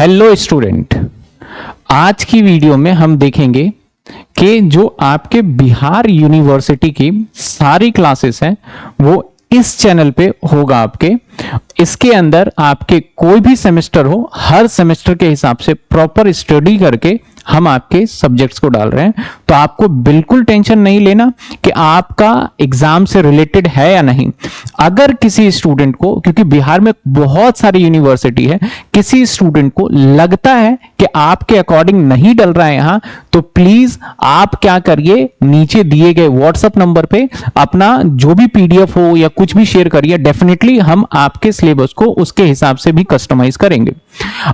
Hello student, आज की video में हम देखेंगे कि जो आपके बिहार यूनिवर्सिटी की सारी क्लासेस हैं वो इस चैनल पे होगा आपके। इसके अंदर आपके कोई भी सेमेस्टर हो, हर सेमेस्टर के हिसाब से प्रॉपर स्टडी करके हम आपके सब्जेक्ट्स को डाल रहे हैं। तो आपको बिल्कुल टेंशन नहीं लेना कि आपका एग्जाम से रिलेटेड है या नहीं। अगर किसी स्टूडेंट को, क्योंकि बिहार में बहुत सारी यूनिवर्सिटी है, किसी स्टूडेंट को लगता है कि आपके अकॉर्डिंग नहीं डल रहा है यहां, तो प्लीज आप क्या करिए, नीचे दिए गए व्हाट्सएप नंबर पे अपना जो भी पीडीएफ हो या कुछ भी शेयर करिए। डेफिनेटली हम आपके सिलेबस को उसके हिसाब से भी कस्टमाइज करेंगे।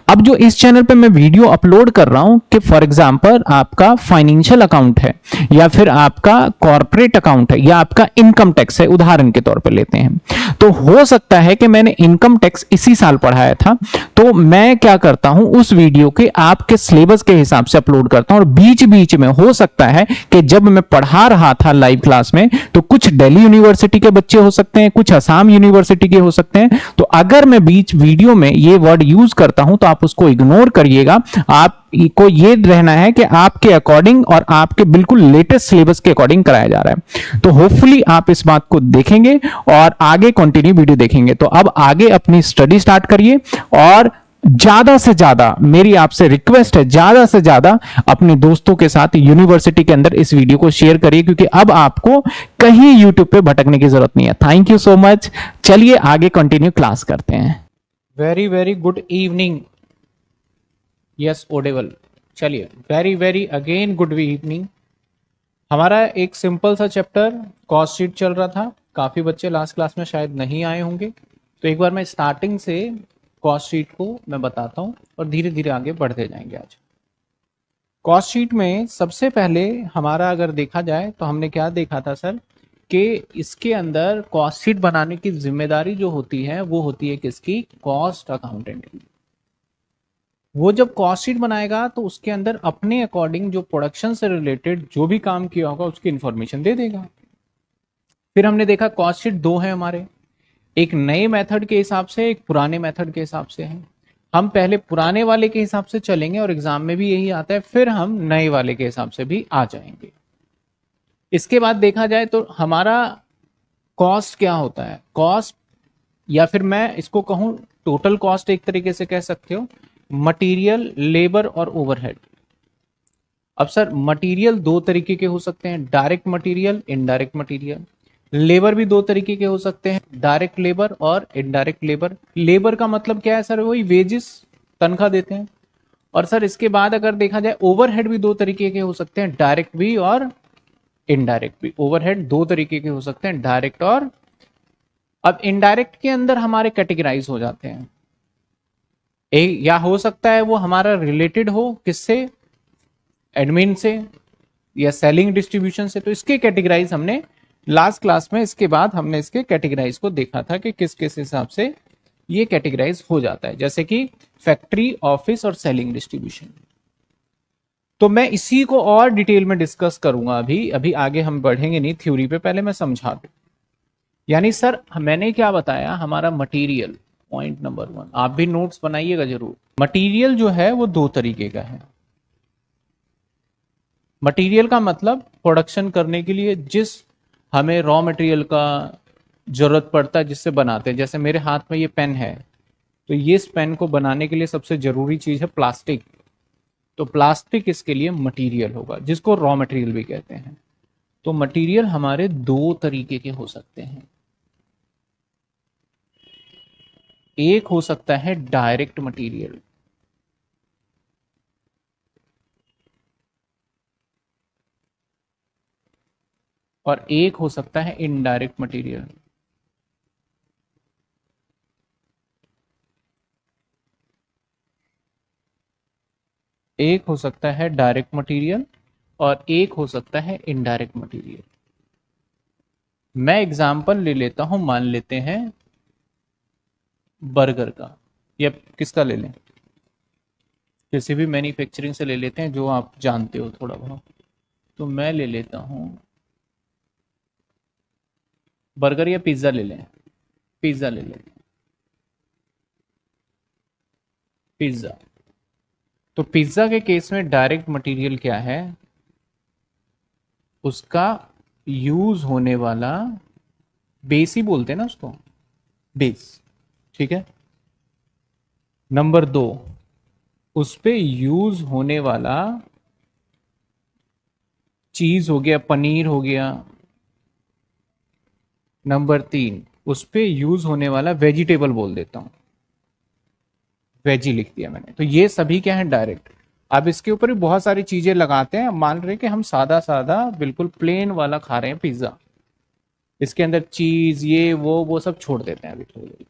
अब जो इस चैनल पे मैं वीडियो अपलोड कर रहा हूं कि फॉर एग्जांपल आपका फाइनेंशियल अकाउंट है या फिर आपका कॉर्पोरेट अकाउंट है या आपका इनकम टैक्स है, उदाहरण के तौर पे लेते हैं, तो हो सकता है कि मैंने इनकम टैक्स इसी साल पढ़ाया था, तो मैं क्या करता हूं, उस वीडियो के आपके सिलेबस के हिसाब से अपलोड करता हूं। और बीच बीच में हो सकता है कि जब मैं पढ़ा रहा था लाइव क्लास में, तो कुछ दिल्ली यूनिवर्सिटी के बच्चे हो सकते हैं, कुछ असम यूनिवर्सिटी के हो सकते हैं। तो अगर मैं बीच वीडियो में ये वर्ड यूज करता हूं तो आप उसको इग्नोर करिएगा। आपको ये रहना है कि आपके अकॉर्डिंग और आपके बिल्कुल लेटेस्ट सिलेबस के अकॉर्डिंग कराया जा रहा है। तो होपफुली आप इस बात को देखेंगे और आगे कंटिन्यू वीडियो देखेंगे। तो अब आगे अपनी स्टडी स्टार्ट करिए और ज्यादा से ज्यादा मेरी आपसे रिक्वेस्ट है, ज्यादा से ज्यादा अपने दोस्तों के साथ यूनिवर्सिटी के अंदर इस वीडियो को शेयर करिए, क्योंकि अब आपको कहीं यूट्यूब पे भटकने की जरूरत नहीं है। Thank you so much. चलिए आगे कंटिन्यू क्लास करते हैं। Very very good evening. Yes audible. चलिए, very very again good evening. हमारा एक सिंपल सा चैप्टर कॉस्ट शीट चल रहा था। काफी बच्चे लास्ट क्लास में शायद नहीं आए होंगे, तो एक बार मैं स्टार्टिंग से कॉस्ट शीट को मैं बताता हूँ और धीरे धीरे आगे बढ़ते जाएंगे। आज कॉस्ट शीट में सबसे पहले हमारा अगर देखा जाए तो हमने क्या देखा था सर, कि इसके अंदर कॉस्ट शीट बनाने की जिम्मेदारी जो होती है वो होती है किसकी, कॉस्ट अकाउंटेंट की। वो जब कॉस्ट शीट बनाएगा तो उसके अंदर अपने अकॉर्डिंग जो प्रोडक्शन से रिलेटेड जो भी काम किया होगा उसकी इंफॉर्मेशन दे देगा। फिर हमने देखा कॉस्ट शीट दो है हमारे, एक नए मेथड के हिसाब से, एक पुराने मेथड के हिसाब से है। हम पहले पुराने वाले के हिसाब से चलेंगे और एग्जाम में भी यही आता है, फिर हम नए वाले के हिसाब से भी आ जाएंगे। इसके बाद देखा जाए तो हमारा कॉस्ट क्या होता है, कॉस्ट या फिर मैं इसको कहूं टोटल कॉस्ट, एक तरीके से कह सकते हो, मटेरियल, लेबर और ओवरहेड। अब सर मटेरियल दो तरीके के हो सकते हैं, direct material, indirect material. Labour भी दो तरीके के हो सकते हैं, डायरेक्ट लेबर और इनडायरेक्ट लेबर। लेबर का मतलब क्या है सर, वही वेजेस, तनख्वाह देते हैं। और सर इसके बाद अगर देखा जाए ओवरहेड भी दो तरीके के हो सकते हैं, डायरेक्ट भी और इनडायरेक्ट भी। ओवरहेड दो तरीके के हो सकते हैं, डायरेक्ट और, अब इनडायरेक्ट के अंदर हमारे कैटेगराइज हो जाते हैं। एक या हो सकता है वो हमारा रिलेटेड हो किससे, एडमिन से या सेलिंग डिस्ट्रीब्यूशन से। तो इसके कैटेगराइज हमने लास्ट क्लास में, इसके बाद हमने इसके कैटेगराइज को देखा था कि किस किस हिसाब से ये कैटेगराइज हो जाता है, जैसे कि फैक्ट्री, ऑफिस और सेलिंग डिस्ट्रीब्यूशन। तो मैं इसी को और डिटेल में डिस्कस करूंगा। अभी अभी आगे हम बढ़ेंगे नहीं थ्योरी पे, पहले मैं समझा दूं। यानी सर मैंने क्या बताया, हमारा मटेरियल, पॉइंट नंबर 1, आप भी नोट्स बनाइएगा जरूर। मटेरियल जो है वो दो तरीके का है। मटेरियल का मतलब प्रोडक्शन करने के लिए जिस हमें रॉ मटेरियल का जरूरत पड़ता है, जिससे बनाते हैं। जैसे मेरे हाथ में ये पेन है, तो ये इस पेन को बनाने के लिए सबसे जरूरी चीज है प्लास्टिक। तो प्लास्टिक इसके लिए मटेरियल होगा, जिसको रॉ मटेरियल भी कहते हैं। तो मटेरियल हमारे दो तरीके के हो सकते हैं। एक हो सकता है डायरेक्ट मटेरियल, और एक हो सकता है इनडायरेक्ट मटेरियल। एक हो सकता है डायरेक्ट मटेरियल और एक हो सकता है इनडायरेक्ट मटेरियल। मैं एग्जांपल ले लेता हूं, मान लेते हैं बर्गर का, या किसका ले लें, किसी भी मैन्युफैक्चरिंग से ले लेते हैं जो आप जानते हो थोड़ा बहुत। तो मैं ले लेता हूं बर्गर, या पिज्जा ले लें, पिज्जा ले लें, पिज्जा। तो पिज्जा के केस में डायरेक्ट मटेरियल क्या है, उसका यूज होने वाला बेस ही बोलते हैं ना उसको, बेस। ठीक है। नंबर 2, उस पे यूज होने वाला चीज हो गया, पनीर हो गया। नंबर 3, उस पे यूज होने वाला वेजिटेबल बोल देता हूं, वेजी लिख दिया मैंने। तो ये सभी क्या है, डायरेक्ट। अब इसके ऊपर भी बहुत सारी चीजें लगाते हैं। मान रहे कि हम सादा सादा बिल्कुल प्लेन वाला खा रहे हैं पिज्जा, इसके अंदर चीज ये वो सब छोड़ देते हैं अभी थोड़ी देर।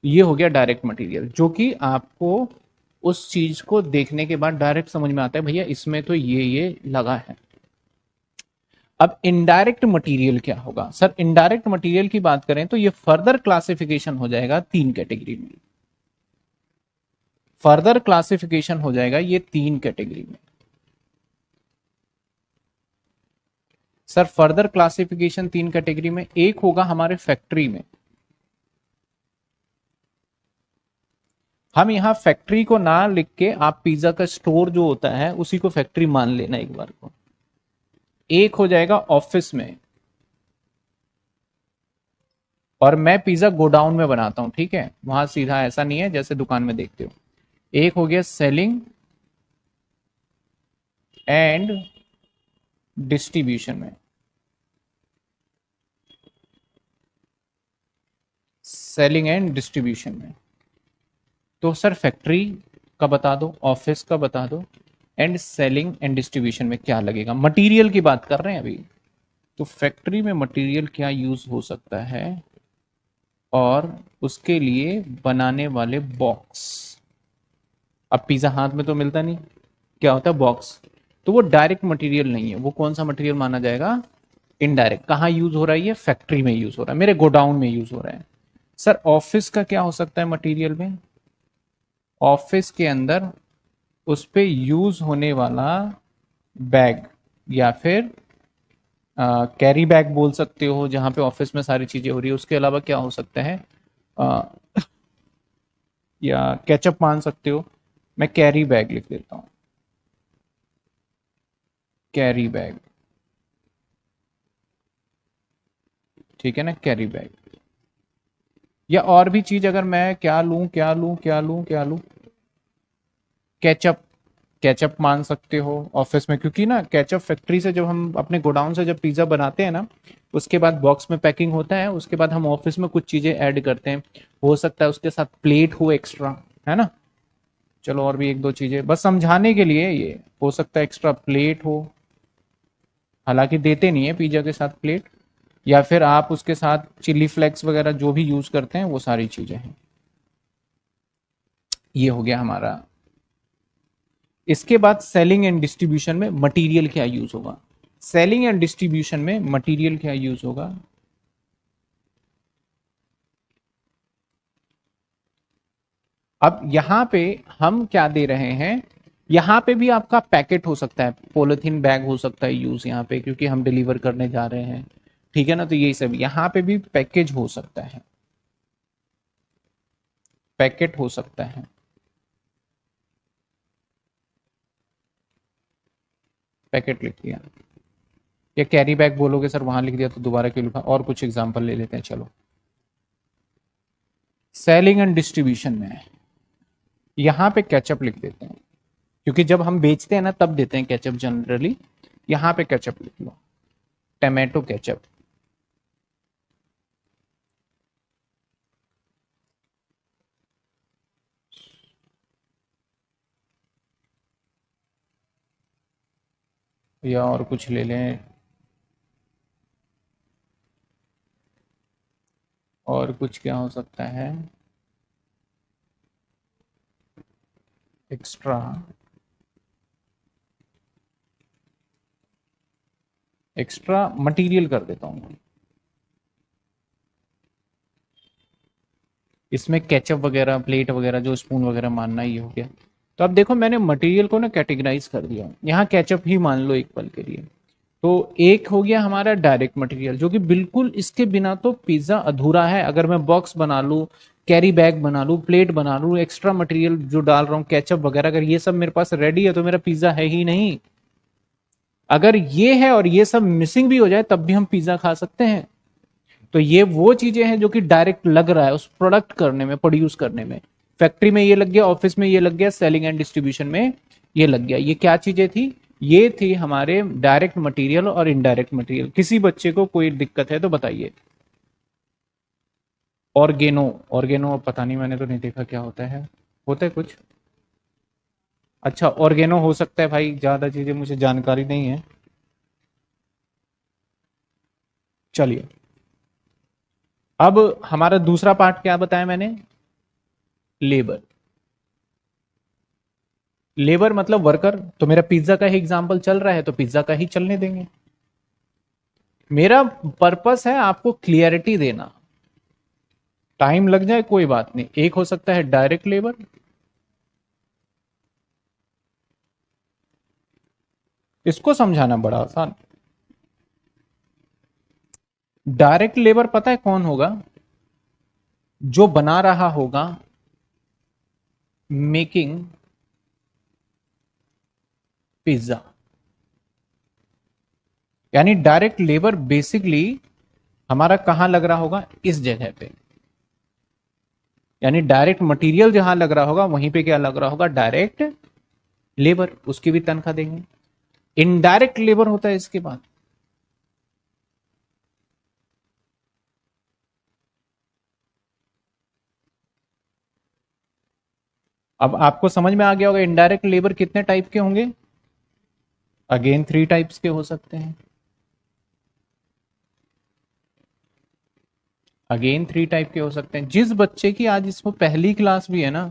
ये हो गया डायरेक्ट मटेरियल, जो कि आपको उस चीज को देखने के बाद डायरेक्ट समझ में आता है भैया इसमें तो ये लगा है। अब इनडायरेक्ट मटेरियल क्या होगा सर? इनडायरेक्ट मटेरियल की बात करें तो ये फर्दर क्लासिफिकेशन हो जाएगा 3 कैटेगरी में। फर्दर क्लासिफिकेशन हो जाएगा ये 3 कैटेगरी में। सर फर्दर क्लासिफिकेशन 3 कैटेगरी में, एक होगा हमारे फैक्ट्री में। हम यहां फैक्ट्री को ना लिख के, आप पिज्जा का स्टोर जो होता है उसी को फैक्ट्री मान लेना एक बार को। एक हो जाएगा ऑफिस में, और मैं पिज्जा गोडाउन में बनाता हूं, ठीक है, वहां सीधा ऐसा नहीं है जैसे दुकान में देखते हो। एक हो गया सेलिंग एंड डिस्ट्रीब्यूशन में। सेलिंग एंड डिस्ट्रीब्यूशन में तो सर फैक्ट्री का बता दो, ऑफिस का बता दो, एंड सेलिंग एंड डिस्ट्रीब्यूशन में क्या लगेगा। मटेरियल की बात कर रहे हैं अभी, तो फैक्ट्री में मटेरियल क्या यूज हो सकता है, और उसके लिए बनाने वाले बॉक्स। अब पिज्जा हाथ में तो मिलता नहीं, क्या होता है, बॉक्स। तो वो डायरेक्ट मटेरियल नहीं है, वो कौन सा मटेरियल माना जाएगा, इनडायरेक्ट। कहाँ यूज हो रहा है, ये फैक्ट्री में यूज हो रहा है, मेरे गोडाउन में यूज हो रहा है। सर ऑफिस का क्या हो सकता है मटेरियल में, ऑफिस के अंदर उस पे यूज होने वाला बैग, या फिर कैरी बैग बोल सकते हो, जहां पे ऑफिस में सारी चीजें हो रही है। उसके अलावा क्या हो सकता है, आ, या केचप मान सकते हो। मैं कैरी बैग लिख देता हूं, कैरी बैग, ठीक है ना, कैरी बैग। या और भी चीज, अगर मैं क्या लूं क्या लूं क्या लूं क्या लूं, केचप, केचप मान सकते हो ऑफिस में, क्योंकि ना केचप फैक्ट्री से, जब हम अपने गोडाउन से जब पिज्जा बनाते हैं ना, उसके बाद बॉक्स में पैकिंग होता है, उसके बाद हम ऑफिस में कुछ चीजें ऐड करते हैं। हो सकता है उसके साथ प्लेट हो एक्स्ट्रा, है ना। चलो और भी एक दो चीजें बस समझाने के लिए, ये हो सकता है एक्स्ट्रा प्लेट हो, हालांकि देते नहीं है पिज्जा के साथ प्लेट। या फिर आप उसके साथ चिली फ्लेक्स वगैरह जो भी यूज करते हैं, वो सारी चीजें हैं। ये हो गया हमारा। इसके बाद सेलिंग एंड डिस्ट्रीब्यूशन में मटेरियल क्या यूज होगा, सेलिंग एंड डिस्ट्रीब्यूशन में मटेरियल क्या यूज होगा। अब यहां पे हम क्या दे रहे हैं, यहां पे भी आपका पैकेट हो सकता है, पॉलिथीन बैग हो सकता है यूज यहां पे, क्योंकि हम डिलीवर करने जा रहे हैं, ठीक है ना। तो यही सब यहां पे भी पैकेज हो सकता है, पैकेट हो सकता है। पैकेट लिख दिया, या कैरी बैग बोलोगे सर वहां लिख दिया तो दोबारा क्यों लिखा। और कुछ एग्जांपल ले लेते हैं, चलो। सेलिंग एंड डिस्ट्रीब्यूशन में यहां पे केचप लिख देते हैं, क्योंकि जब हम बेचते हैं ना तब देते हैं केचप जनरली। यहां पे केचप लिख लो, टमाटो केचप। या और कुछ ले लें, और कुछ क्या हो सकता है, एक्स्ट्रा, एक्स्ट्रा मटेरियल कर देता हूं। इसमें केचप वगैरह, प्लेट वगैरह, जो स्पून वगैरह मानना, ही हो गया। तो अब देखो मैंने मटेरियल को ना कैटेगराइज कर दिया, यहाँ केचप ही मान लो एक पल के लिए। तो एक हो गया हमारा डायरेक्ट मटेरियल, जो कि बिल्कुल इसके बिना तो पिज्जा अधूरा है। अगर मैं बॉक्स बना लूं, कैरी बैग बना लूँ, प्लेट बना लूँ, एक्स्ट्रा मटेरियल जो डाल रहा हूँ केचप वगैरह, अगर ये सब मेरे पास रेडी है तो मेरा पिज्जा है ही नहीं। अगर ये है और ये सब मिसिंग भी हो जाए तब भी हम पिज्जा खा सकते हैं। तो ये वो चीजें हैं जो कि डायरेक्ट लग रहा है उस प्रोडक्ट करने में, प्रोड्यूस करने में। फैक्ट्री में ये लग गया, ऑफिस में ये लग गया, सेलिंग एंड डिस्ट्रीब्यूशन में ये लग गया। ये क्या चीजें थी? ये थी हमारे डायरेक्ट मटेरियल और इनडायरेक्ट मटेरियल। किसी बच्चे को कोई दिक्कत है तो बताइए। ऑर्गेनो, ऑर्गेनो पता नहीं, मैंने तो नहीं देखा क्या होता है। होता है कुछ? अच्छा, ऑर्गेनो हो सकता है भाई, ज्यादा चीजें मुझे जानकारी नहीं है। चलिए, अब हमारा दूसरा पार्ट क्या बताया मैंने? लेबर। लेबर मतलब वर्कर। तो मेरा पिज्जा का ही एग्जांपल चल रहा है तो पिज्जा का ही चलने देंगे। मेरा पर्पस है आपको क्लियरिटी देना। टाइम लग जाए कोई बात नहीं। एक हो सकता है डायरेक्ट लेबर, इसको समझाना बड़ा आसान। डायरेक्ट लेबर पता है कौन होगा? जो बना रहा होगा, मेकिंग पिज्जा। यानी डायरेक्ट लेबर बेसिकली हमारा कहां लग रहा होगा? इस जगह पे। यानी डायरेक्ट मटेरियल जहां लग रहा होगा वहीं पे क्या लग रहा होगा? Direct labour. उसकी भी तनख्वाह देंगे। इनडायरेक्ट लेबर होता है इसके बाद। अब आपको समझ में आ गया होगा इनडायरेक्ट लेबर कितने टाइप के होंगे। अगेन 3 टाइप्स के हो सकते हैं। अगेन 3 टाइप के हो सकते हैं। जिस बच्चे की आज इसमें पहली क्लास भी है ना,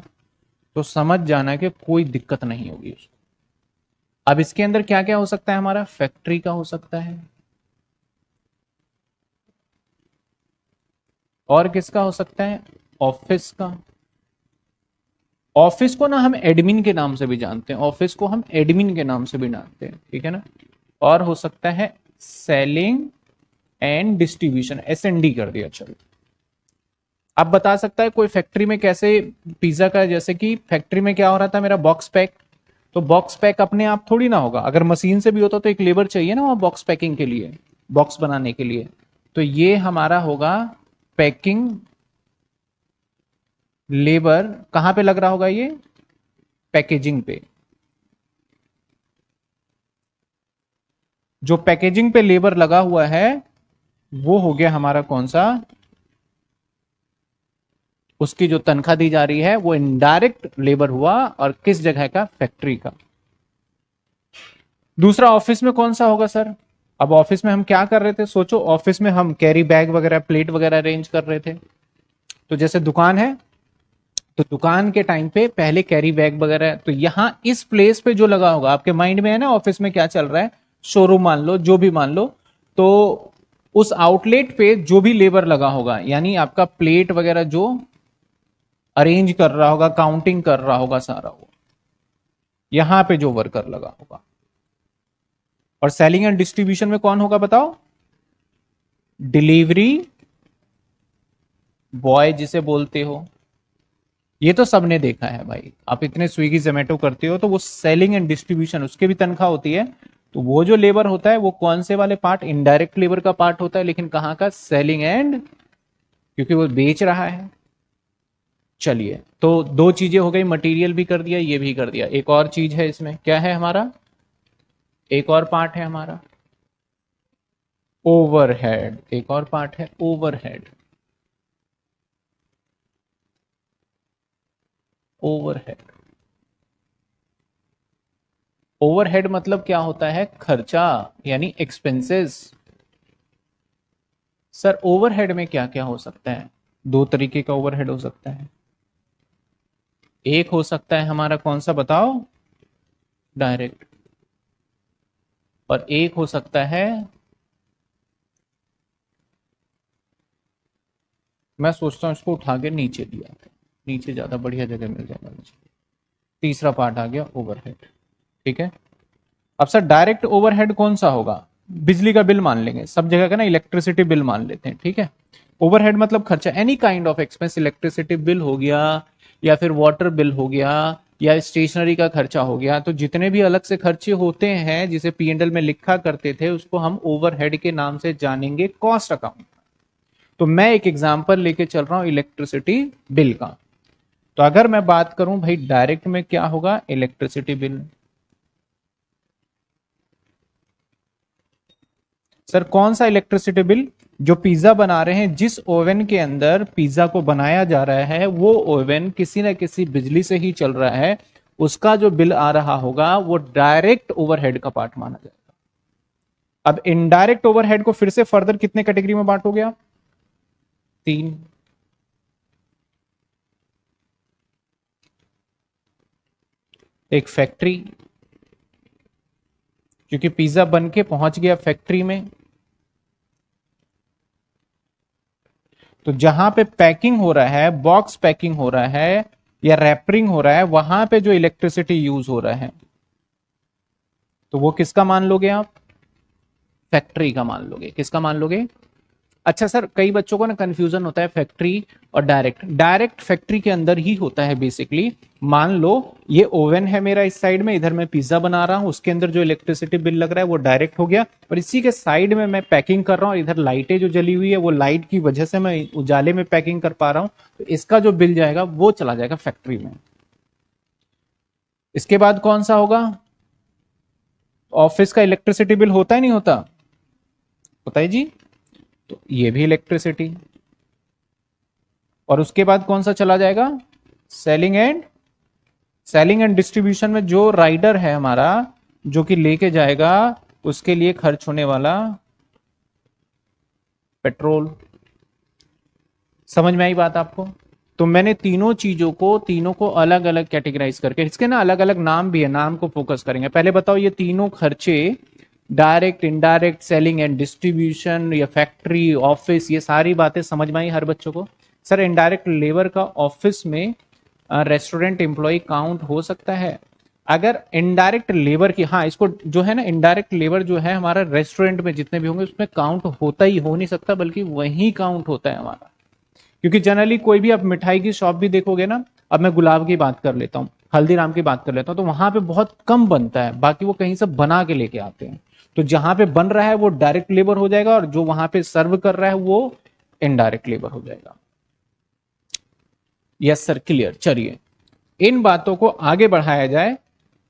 तो समझ जाना कि कोई दिक्कत नहीं होगी उसको। अब इसके अंदर क्या क्या हो सकता है हमारा? फैक्ट्री का हो सकता है, और किसका हो सकता है? ऑफिस का। ऑफिस को ना हम एडमिन के नाम से भी जानते हैं, ऑफिस को हम एडमिन के नाम से भी जानते हैं, ठीक है ना। और हो सकता है सेलिंग एंड डिस्ट्रीब्यूशन, एसएनडी कर दिया। चलो, अब बता सकता है कोई फैक्ट्री में कैसे पिज्जा का, जैसे कि फैक्ट्री में क्या हो रहा था मेरा? Box pack. तो बॉक्स पैक अपने आप थोड़ी ना होगा, अगर मशीन से भी होता तो एक लेबर चाहिए ना वहां बॉक्स पैकिंग के लिए, बॉक्स बनाने के लिए। तो ये हमारा होगा पैकिंग लेबर। कहां पे लग रहा होगा ये? पैकेजिंग पे। जो पैकेजिंग पे लेबर लगा हुआ है वो हो गया हमारा कौन सा? उसकी जो तनख्वाह दी जा रही है वो इनडायरेक्ट लेबर हुआ, और किस जगह का? फैक्ट्री का। दूसरा ऑफिस में कौन सा होगा सर? अब ऑफिस में हम क्या कर रहे थे? सोचो, ऑफिस में हम कैरी बैग वगैरह, प्लेट वगैरह अरेंज कर रहे थे। तो जैसे दुकान है तो दुकान के टाइम पे पहले कैरी बैग वगैरह, तो यहां इस प्लेस पे जो लगा होगा, आपके माइंड में है ना ऑफिस में क्या चल रहा है? शोरूम मान लो, जो भी मान लो, तो उस आउटलेट पे जो भी लेबर लगा होगा, यानी आपका प्लेट वगैरह जो अरेंज कर रहा होगा, काउंटिंग कर रहा होगा सारा, वो यहां पे जो वर्कर लगा होगा। और सेलिंग एंड डिस्ट्रीब्यूशन में कौन होगा बताओ? डिलीवरी बॉय जिसे बोलते हो। ये तो सबने देखा है भाई, आप इतने स्विगी जोमेटो करते हो तो वो सेलिंग एंड डिस्ट्रीब्यूशन, उसके भी तनख्वाह होती है। तो वो जो लेबर होता है वो कौन से वाले पार्ट? इनडायरेक्ट लेबर का पार्ट होता है, लेकिन कहां का? सेलिंग एंड, क्योंकि वो बेच रहा है। चलिए, तो 2 चीजें हो गई, मटेरियल भी कर दिया, ये भी कर दिया। एक और चीज है इसमें, क्या है हमारा? एक और पार्ट है हमारा ओवरहेड। एक और पार्ट है ओवरहेड। ओवरहेड, ओवरहेड मतलब क्या होता है? खर्चा, यानी एक्सपेंसेस। सर ओवरहेड में क्या क्या हो सकता है? 2 तरीके का ओवरहेड हो सकता है। एक हो सकता है हमारा कौन सा बताओ? डायरेक्ट। और एक हो सकता है, मैं सोचता हूं इसको उठा के नीचे दिया था, नीचे ज्यादा बढ़िया जगह मिल जाएगा मुझे। तीसरा पार्ट आ गया ओवरहेड, ठीक है। अब सर डायरेक्ट ओवरहेड कौन सा होगा? बिजली का बिल मान लेंगे, सब जगह का ना इलेक्ट्रिसिटी बिल मान लेते हैं, ठीक है। ओवरहेड मतलब खर्चा, any kind of expense, electricity bill हो गया या फिर वाटर बिल हो गया या स्टेशनरी का खर्चा हो गया, तो जितने भी अलग से खर्चे होते हैं जिसे P&L में लिखा करते थे उसको हम ओवरहेड के नाम से जानेंगे कॉस्ट अकाउंट। तो मैं एक एग्जांपल लेके चल रहा हूं इलेक्ट्रिसिटी बिल का। तो अगर मैं बात करूं भाई डायरेक्ट में क्या होगा, इलेक्ट्रिसिटी बिल। सर कौन सा इलेक्ट्रिसिटी बिल? जो पिज्जा बना रहे हैं, जिस ओवन के अंदर पिज्जा को बनाया जा रहा है वो ओवन किसी ना किसी बिजली से ही चल रहा है, उसका जो बिल आ रहा होगा वो डायरेक्ट ओवरहेड का पार्ट माना जाएगा। अब इनडायरेक्ट ओवरहेड को फिर से फर्दर कितने कैटेगरी में बांटोगे आप? 3। एक फैक्ट्री, क्योंकि पिज्जा बन के पहुंच गया फैक्ट्री में, तो जहां पे पैकिंग हो रहा है, बॉक्स पैकिंग हो रहा है या रैपरिंग हो रहा है, वहां पे जो इलेक्ट्रिसिटी यूज हो रहा है तो वो किसका मान लोगे आप? फैक्ट्री का मान लोगे। किसका मान लोगे? अच्छा सर, कई बच्चों को ना कंफ्यूजन होता है फैक्ट्री और डायरेक्ट। डायरेक्ट फैक्ट्री के अंदर ही होता है बेसिकली। मान लो ये ओवन है मेरा इस साइड में, इधर मैं पिज्जा बना रहा हूं, उसके अंदर जो इलेक्ट्रिसिटी बिल लग रहा है वो डायरेक्ट हो गया, और इसी के साइड में मैं पैकिंग कर रहा हूं, इधर लाइटें जो जली हुई है वो लाइट की वजह से मैं उजाले में पैकिंग कर पा रहा हूं, तो इसका जो बिल जाएगा वो चला जाएगा फैक्ट्री में। इसके बाद कौन सा होगा? ऑफिस का इलेक्ट्रिसिटी बिल होता है नहीं होता? होता है जी। तो ये भी इलेक्ट्रिसिटी। और उसके बाद कौन सा चला जाएगा? सेलिंग एंड डिस्ट्रीब्यूशन में जो राइडर है हमारा जो कि लेके जाएगा, उसके लिए खर्च होने वाला पेट्रोल। समझ में आई बात आपको? तो मैंने तीनों को अलग अलग कैटेगराइज करके, इसके ना अलग अलग नाम भी है, नाम को फोकस करेंगे। पहले बताओ ये तीनों खर्चे, direct, indirect, selling and distribution या फैक्ट्री, ऑफिस, ये सारी बातें समझ में आई हर बच्चों को? सर इनडायरेक्ट लेबर का ऑफिस में रेस्टोरेंट एम्प्लॉय काउंट हो सकता है? अगर इनडायरेक्ट लेबर की, हाँ इसको जो है ना, इनडायरेक्ट लेबर जो है हमारा रेस्टोरेंट में जितने भी होंगे उसमें काउंट होता ही हो नहीं सकता, बल्कि वही काउंट होता है हमारा। क्योंकि जनरली कोई भी आप मिठाई की शॉप भी देखोगे ना, अब मैं गुलाब की बात कर लेता हूँ, हल्दीराम की बात कर लेता हूँ, तो वहां पे बहुत कम बनता है, बाकी वो कहीं से बना के लेके आते हैं। तो जहां पे बन रहा है वो डायरेक्ट लेबर हो जाएगा, और जो वहां पे सर्व कर रहा है वो इनडायरेक्ट लेबर हो जाएगा। Yes sir, clear. चलिए इन बातों को आगे बढ़ाया जाए,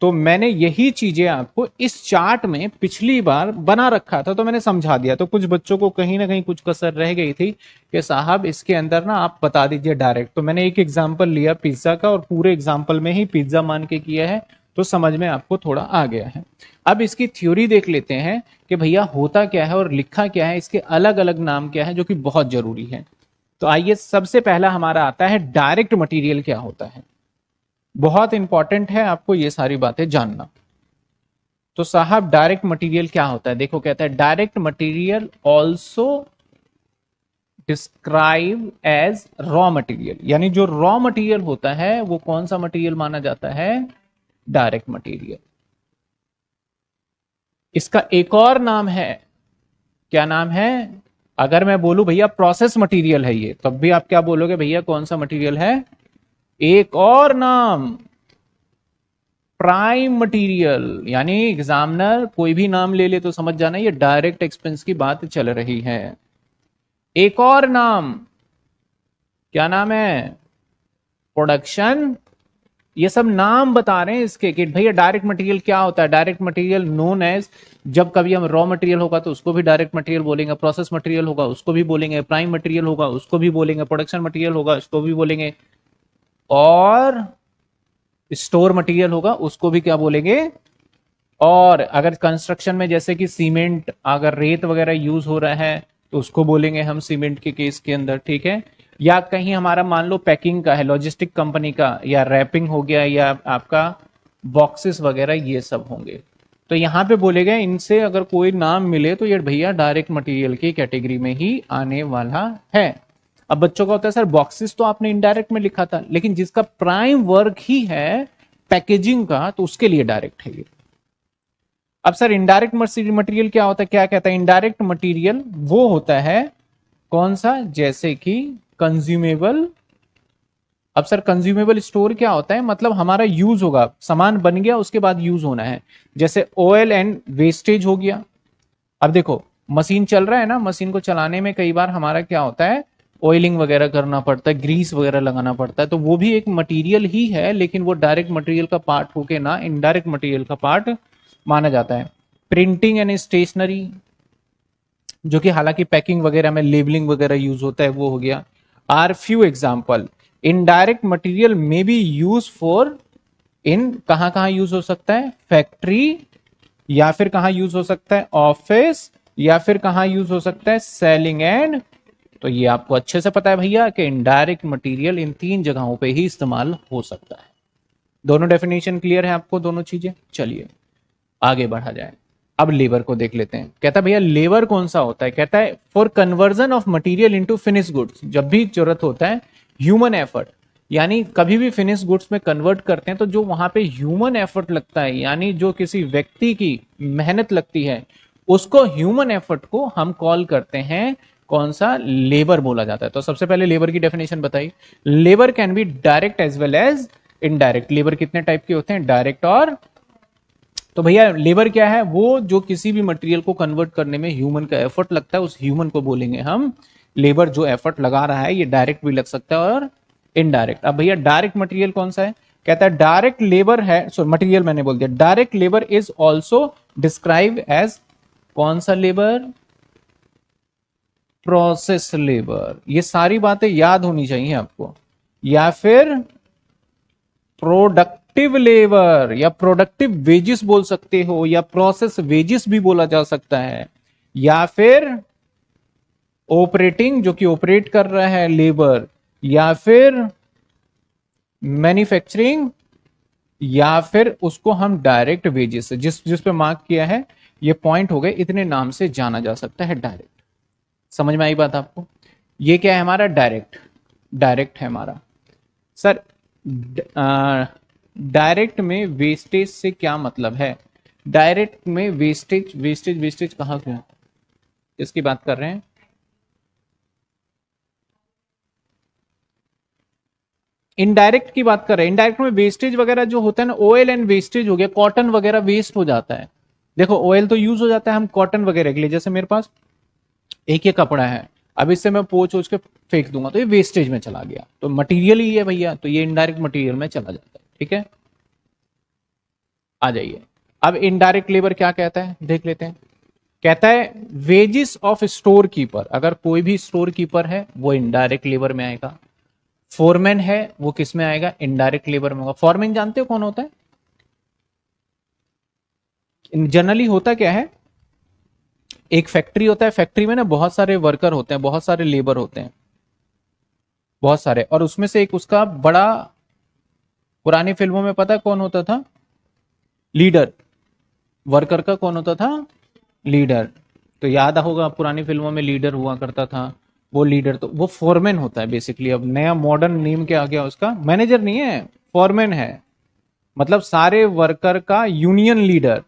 तो मैंने यही चीजें आपको इस चार्ट में पिछली बार बना रखा था, तो मैंने समझा दिया। तो कुछ बच्चों को कहीं ना कहीं कुछ कसर रह गई थी कि साहब इसके अंदर ना आप बता दीजिए डायरेक्ट। तो मैंने एक एग्जांपल लिया पिज्जा का, और पूरे एग्जांपल में ही पिज्जा मान के किया है, तो समझ में आपको थोड़ा आ गया है। अब इसकी थ्योरी देख लेते हैं कि भैया होता क्या है और लिखा क्या है, इसके अलग अलग नाम क्या है, जो कि बहुत जरूरी है। तो आइए, सबसे पहला हमारा आता है डायरेक्ट मटेरियल क्या होता है। बहुत इंपॉर्टेंट है आपको ये सारी बातें जानना। तो साहब डायरेक्ट मटेरियल क्या होता है? देखो कहता है direct material also describe as raw material, यानी जो रॉ मटेरियल होता है वो कौन सा मटेरियल माना जाता है? Direct material. इसका एक और नाम है, क्या नाम है? अगर मैं बोलूं भैया प्रोसेस मटेरियल है ये, तब भी आप क्या बोलोगे भैया कौन सा मटेरियल है? एक और नाम, प्राइम मटेरियल। यानी एग्जामिनर कोई भी नाम ले ले तो समझ जाना ये डायरेक्ट एक्सपेंस की बात चल रही है। एक और नाम, क्या नाम है? प्रोडक्शन। ये सब नाम बता रहे हैं इसके कि भैया डायरेक्ट मटेरियल क्या होता है। डायरेक्ट मटेरियल नोन एज, जब कभी हम रॉ मटेरियल होगा तो उसको भी डायरेक्ट मटेरियल बोलेंगे, प्रोसेस मटेरियल होगा उसको भी बोलेंगे, प्राइम मटेरियल होगा उसको भी बोलेंगे, प्रोडक्शन मटेरियल होगा उसको भी बोलेंगे, और स्टोर मटेरियल होगा उसको भी क्या बोलेंगे। और अगर कंस्ट्रक्शन में जैसे कि सीमेंट, अगर रेत वगैरह यूज हो रहा है तो उसको बोलेंगे हम सीमेंट के केस के अंदर, ठीक है। या कहीं हमारा मान लो पैकिंग का है, लॉजिस्टिक कंपनी का, या रैपिंग हो गया, या आपका बॉक्सेस वगैरह, ये सब होंगे। तो यहां पे बोले गए इनसे अगर कोई नाम मिले तो ये भैया डायरेक्ट मटेरियल की कैटेगरी में ही आने वाला है। अब बच्चों का होता है सर बॉक्सेस तो आपने इनडायरेक्ट में लिखा था, लेकिन जिसका प्राइम वर्क ही है पैकेजिंग का, तो उसके लिए डायरेक्ट है ये। अब सर इनडायरेक्ट मटेरियल क्या होता है? क्या कहता है इनडायरेक्ट मटेरियल? वो होता है कौन सा? जैसे कि कंज्यूमेबल। अब सर कंज्यूमेबल स्टोर क्या होता है? मतलब हमारा यूज होगा, सामान बन गया उसके बाद यूज होना है। जैसे ऑयल एंड वेस्टेज हो गया। अब देखो मशीन चल रहा है ना, मशीन को चलाने में कई बार हमारा क्या होता है, ऑयलिंग वगैरह करना पड़ता है, ग्रीस वगैरह लगाना पड़ता है, तो वो भी एक मटेरियल ही है, लेकिन वो डायरेक्ट मटेरियल का पार्ट होके ना इनडायरेक्ट मटेरियल का पार्ट माना जाता है। प्रिंटिंग एंड स्टेशनरी, जो कि हालांकि पैकिंग वगैरह में लेबलिंग वगैरह यूज होता है, वो हो गया। Are few example. Indirect material में बी यूज फॉर, इन कहां कहां यूज हो सकता है? फैक्ट्री, या फिर कहां यूज हो सकता है? ऑफिस, या फिर कहां यूज हो सकता है? Selling and. तो ये आपको अच्छे से पता है भैया कि इनडायरेक्ट मटेरियल इन तीन जगहों पे ही इस्तेमाल हो सकता है। दोनों डेफिनेशन क्लियर है आपको, दोनों चीजें? चलिए आगे बढ़ा जाए। अब लेबर को देख लेते हैं। कहता है भैया लेबर कौन सा होता है? कहता है for conversion of material into finish goods. जब भी जरूरत होता है ह्यूमन एफर्ट, यानी कभी भी फिनिश गुड्स में कन्वर्ट करते हैं तो जो वहां पे ह्यूमन एफर्ट लगता है, यानी जो किसी व्यक्ति की मेहनत लगती है, उसको ह्यूमन एफर्ट को हम कॉल करते हैं कौन सा? लेबर बोला जाता है। तो सबसे पहले लेबर की डेफिनेशन बताई। Labour can be direct as well as indirect. Labour कितने टाइप के होते हैं? डायरेक्ट और। तो भैया लेबर क्या है? वो जो किसी भी मटेरियल को कन्वर्ट करने में ह्यूमन का एफर्ट लगता है, उस ह्यूमन को बोलेंगे हम लेबर। जो एफर्ट लगा रहा है ये डायरेक्ट भी लग सकता है और इनडायरेक्ट। अब भैया डायरेक्ट मटेरियल कौन सा है? कहता है डायरेक्ट लेबर है, सो मटेरियल मैंने बोल दिया। Direct labour is also describe as कौन सा लेबर? Process labour. ये सारी बातें याद होनी चाहिए आपको। या फिर प्रोडक्टिव लेबर, या प्रोडक्टिव वेजेस बोल सकते हो, या प्रोसेस वेजेस भी बोला जा सकता है। या फिर ऑपरेटिंग, जो कि ऑपरेट कर रहा है लेबर। या फिर मैन्युफैक्चरिंग, या फिर उसको हम डायरेक्ट वेजेस, जिस जिस पे मार्क किया है ये पॉइंट हो गए, इतने नाम से जाना जा सकता है डायरेक्ट। समझ में आई बात आपको? ये क्या है हमारा? डायरेक्ट। डायरेक्ट है हमारा। सर डायरेक्ट में वेस्टेज से क्या मतलब है? डायरेक्ट में वेस्टेज, वेस्टेज वेस्टेज कहां क्या, इसकी बात कर रहे हैं? इनडायरेक्ट की बात कर रहे हैं। इनडायरेक्ट में वेस्टेज वगैरह जो होता है ना, ऑयल एंड वेस्टेज हो गया, कॉटन वगैरह वेस्ट हो जाता है। देखो ऑयल तो यूज हो जाता है हम कॉटन वगैरह के लिए, जैसे मेरे पास एक ये कपड़ा है, अब इससे मैं पोंछ ओछ के फेंक दूंगा तो ये वेस्टेज में चला गया, तो मटेरियल ही है भैया, तो ये इनडायरेक्ट मटेरियल में चला जाता है। ठीक है, आ जाइए। अब इनडायरेक्ट लेबर क्या कहता है देख लेते हैं। कहता है वेजिस ऑफ स्टोर कीपर। अगर कोई भी स्टोर कीपर है वो इनडायरेक्ट लेबर में आएगा। फोरमैन है वो किस में आएगा? इनडायरेक्ट लेबर में होगा। फोरमैन जानते हो कौन होता है? जनरली होता क्या है, एक फैक्ट्री होता है, फैक्ट्री में ना बहुत सारे वर्कर होते हैं, बहुत सारे लेबर होते हैं, बहुत सारे, और उसमें से एक उसका बड़ा, पुरानी फिल्मों में पता है कौन होता था? लीडर। वर्कर का कौन होता था? लीडर। तो याद होगा पुरानी फिल्मों में लीडर हुआ करता था, वो लीडर तो वो फोरमैन होता है बेसिकली। अब नया मॉडर्न नेम क्या आ गया उसका? मैनेजर नहीं है, फोरमैन है, मतलब सारे वर्कर का यूनियन लीडर।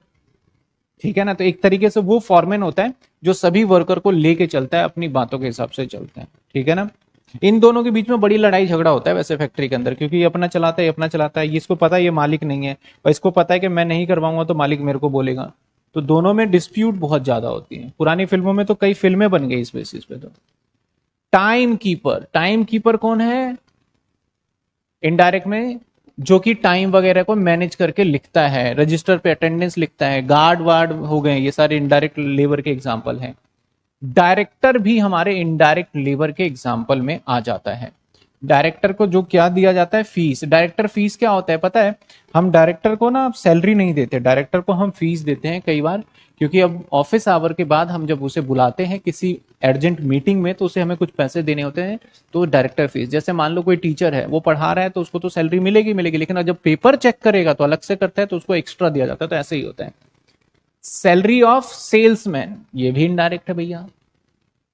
ठीक है ना, तो एक तरीके से वो फॉरमैन होता है जो सभी वर्कर को लेके चलता है, अपनी बातों के हिसाब से चलता है। ठीक है ना, इन दोनों के बीच में बड़ी लड़ाई झगड़ा होता है वैसे फैक्ट्री के अंदर, क्योंकि ये अपना चलाता है, ये अपना चलाता है, ये इसको पता है ये मालिक नहीं है, और इसको पता है कि मैं नहीं करवाऊंगा तो मालिक मेरे को बोलेगा। तो दोनों में डिस्प्यूट बहुत ज्यादा होती है। पुरानी फिल्मों में तो कई फिल्में बन गई इस बेसिस पे। तो टाइम कीपर, टाइम कीपर कौन है इनडायरेक्ट में? जो कि टाइम वगैरह को मैनेज करके लिखता है, रजिस्टर पे अटेंडेंस लिखता है। गार्ड वार्ड हो गए, ये सारे इनडायरेक्ट लेबर के एग्जाम्पल हैं। डायरेक्टर भी हमारे इनडायरेक्ट लेबर के एग्जाम्पल में आ जाता है। डायरेक्टर को जो क्या दिया जाता है? फीस। डायरेक्टर फीस क्या होता है पता है? हम डायरेक्टर को ना सैलरी नहीं देते, डायरेक्टर को हम फीस देते हैं कई बार, क्योंकि अब ऑफिस आवर के बाद हम जब उसे बुलाते हैं किसी अर्जेंट मीटिंग में तो उसे हमें कुछ पैसे देने होते हैं, तो डायरेक्टर फीस। जैसे मान लो कोई टीचर है, वो पढ़ा रहा है तो उसको तो सैलरी मिलेगी मिलेगी, लेकिन जब पेपर चेक करेगा तो अलग से करता है तो उसको एक्स्ट्रा दिया जाता है। तो ऐसे ही होता है। सैलरी ऑफ सेल्समैन, ये भी इनडायरेक्ट है भैया।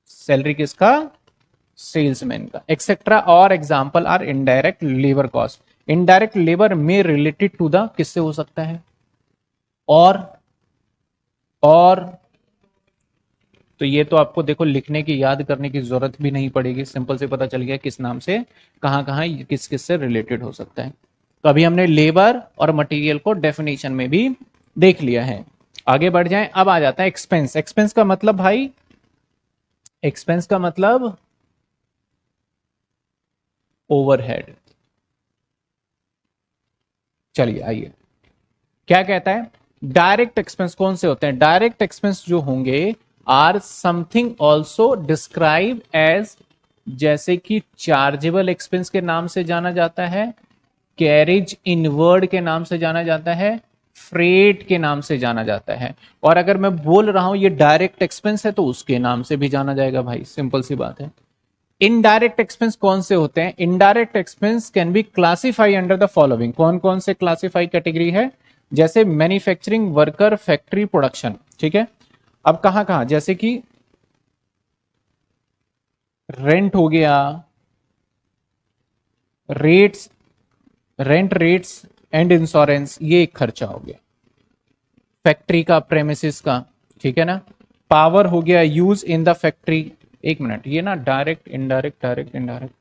सैलरी किसका? सेल्समैन का, एक्सेट्रा। और example are indirect labour cost. Indirect labour में रिलेटेड टू द किससे हो सकता है? और तो ये तो आपको देखो लिखने की याद करने की जरूरत भी नहीं पड़ेगी, सिंपल से पता चल गया किस नाम से कहाँ कहाँ किस किस से रिलेटेड हो सकता है। तो अभी हमने लेबर और मटेरियल को डेफिनेशन में भी देख लिया है। आगे बढ़ जाएं, अब आ जाता है एक्सपेंस। एक्सपेंस का मतलब भाई, एक्सपेंस का मतलब ओवरहेड। चलिए आइए, क्या कहता है, डायरेक्ट एक्सपेंस कौन से होते हैं? डायरेक्ट एक्सपेंस जो होंगे are something also describe as, जैसे कि चार्जेबल एक्सपेंस के नाम से जाना जाता है, कैरेज इनवर्ड के नाम से जाना जाता है, फ्रेट के नाम से जाना जाता है। और अगर मैं बोल रहा हूं ये डायरेक्ट एक्सपेंस है तो उसके नाम से भी जाना जाएगा भाई, सिंपल सी बात है। इनडायरेक्ट एक्सपेंस कौन से होते हैं? Indirect expense can be classify under the following. कौन कौन से क्लासिफाई कैटेगरी है? जैसे मैन्युफैक्चरिंग वर्कर, फैक्ट्री, प्रोडक्शन। ठीक है, अब कहां कहां, जैसे कि रेंट हो गया, rates, rent rates and insurance, ये एक खर्चा हो गया फैक्ट्री का, प्रेमिसेस का। ठीक है ना, पावर हो गया यूज इन द फैक्ट्री। एक मिनट, ये ना direct indirect direct indirect,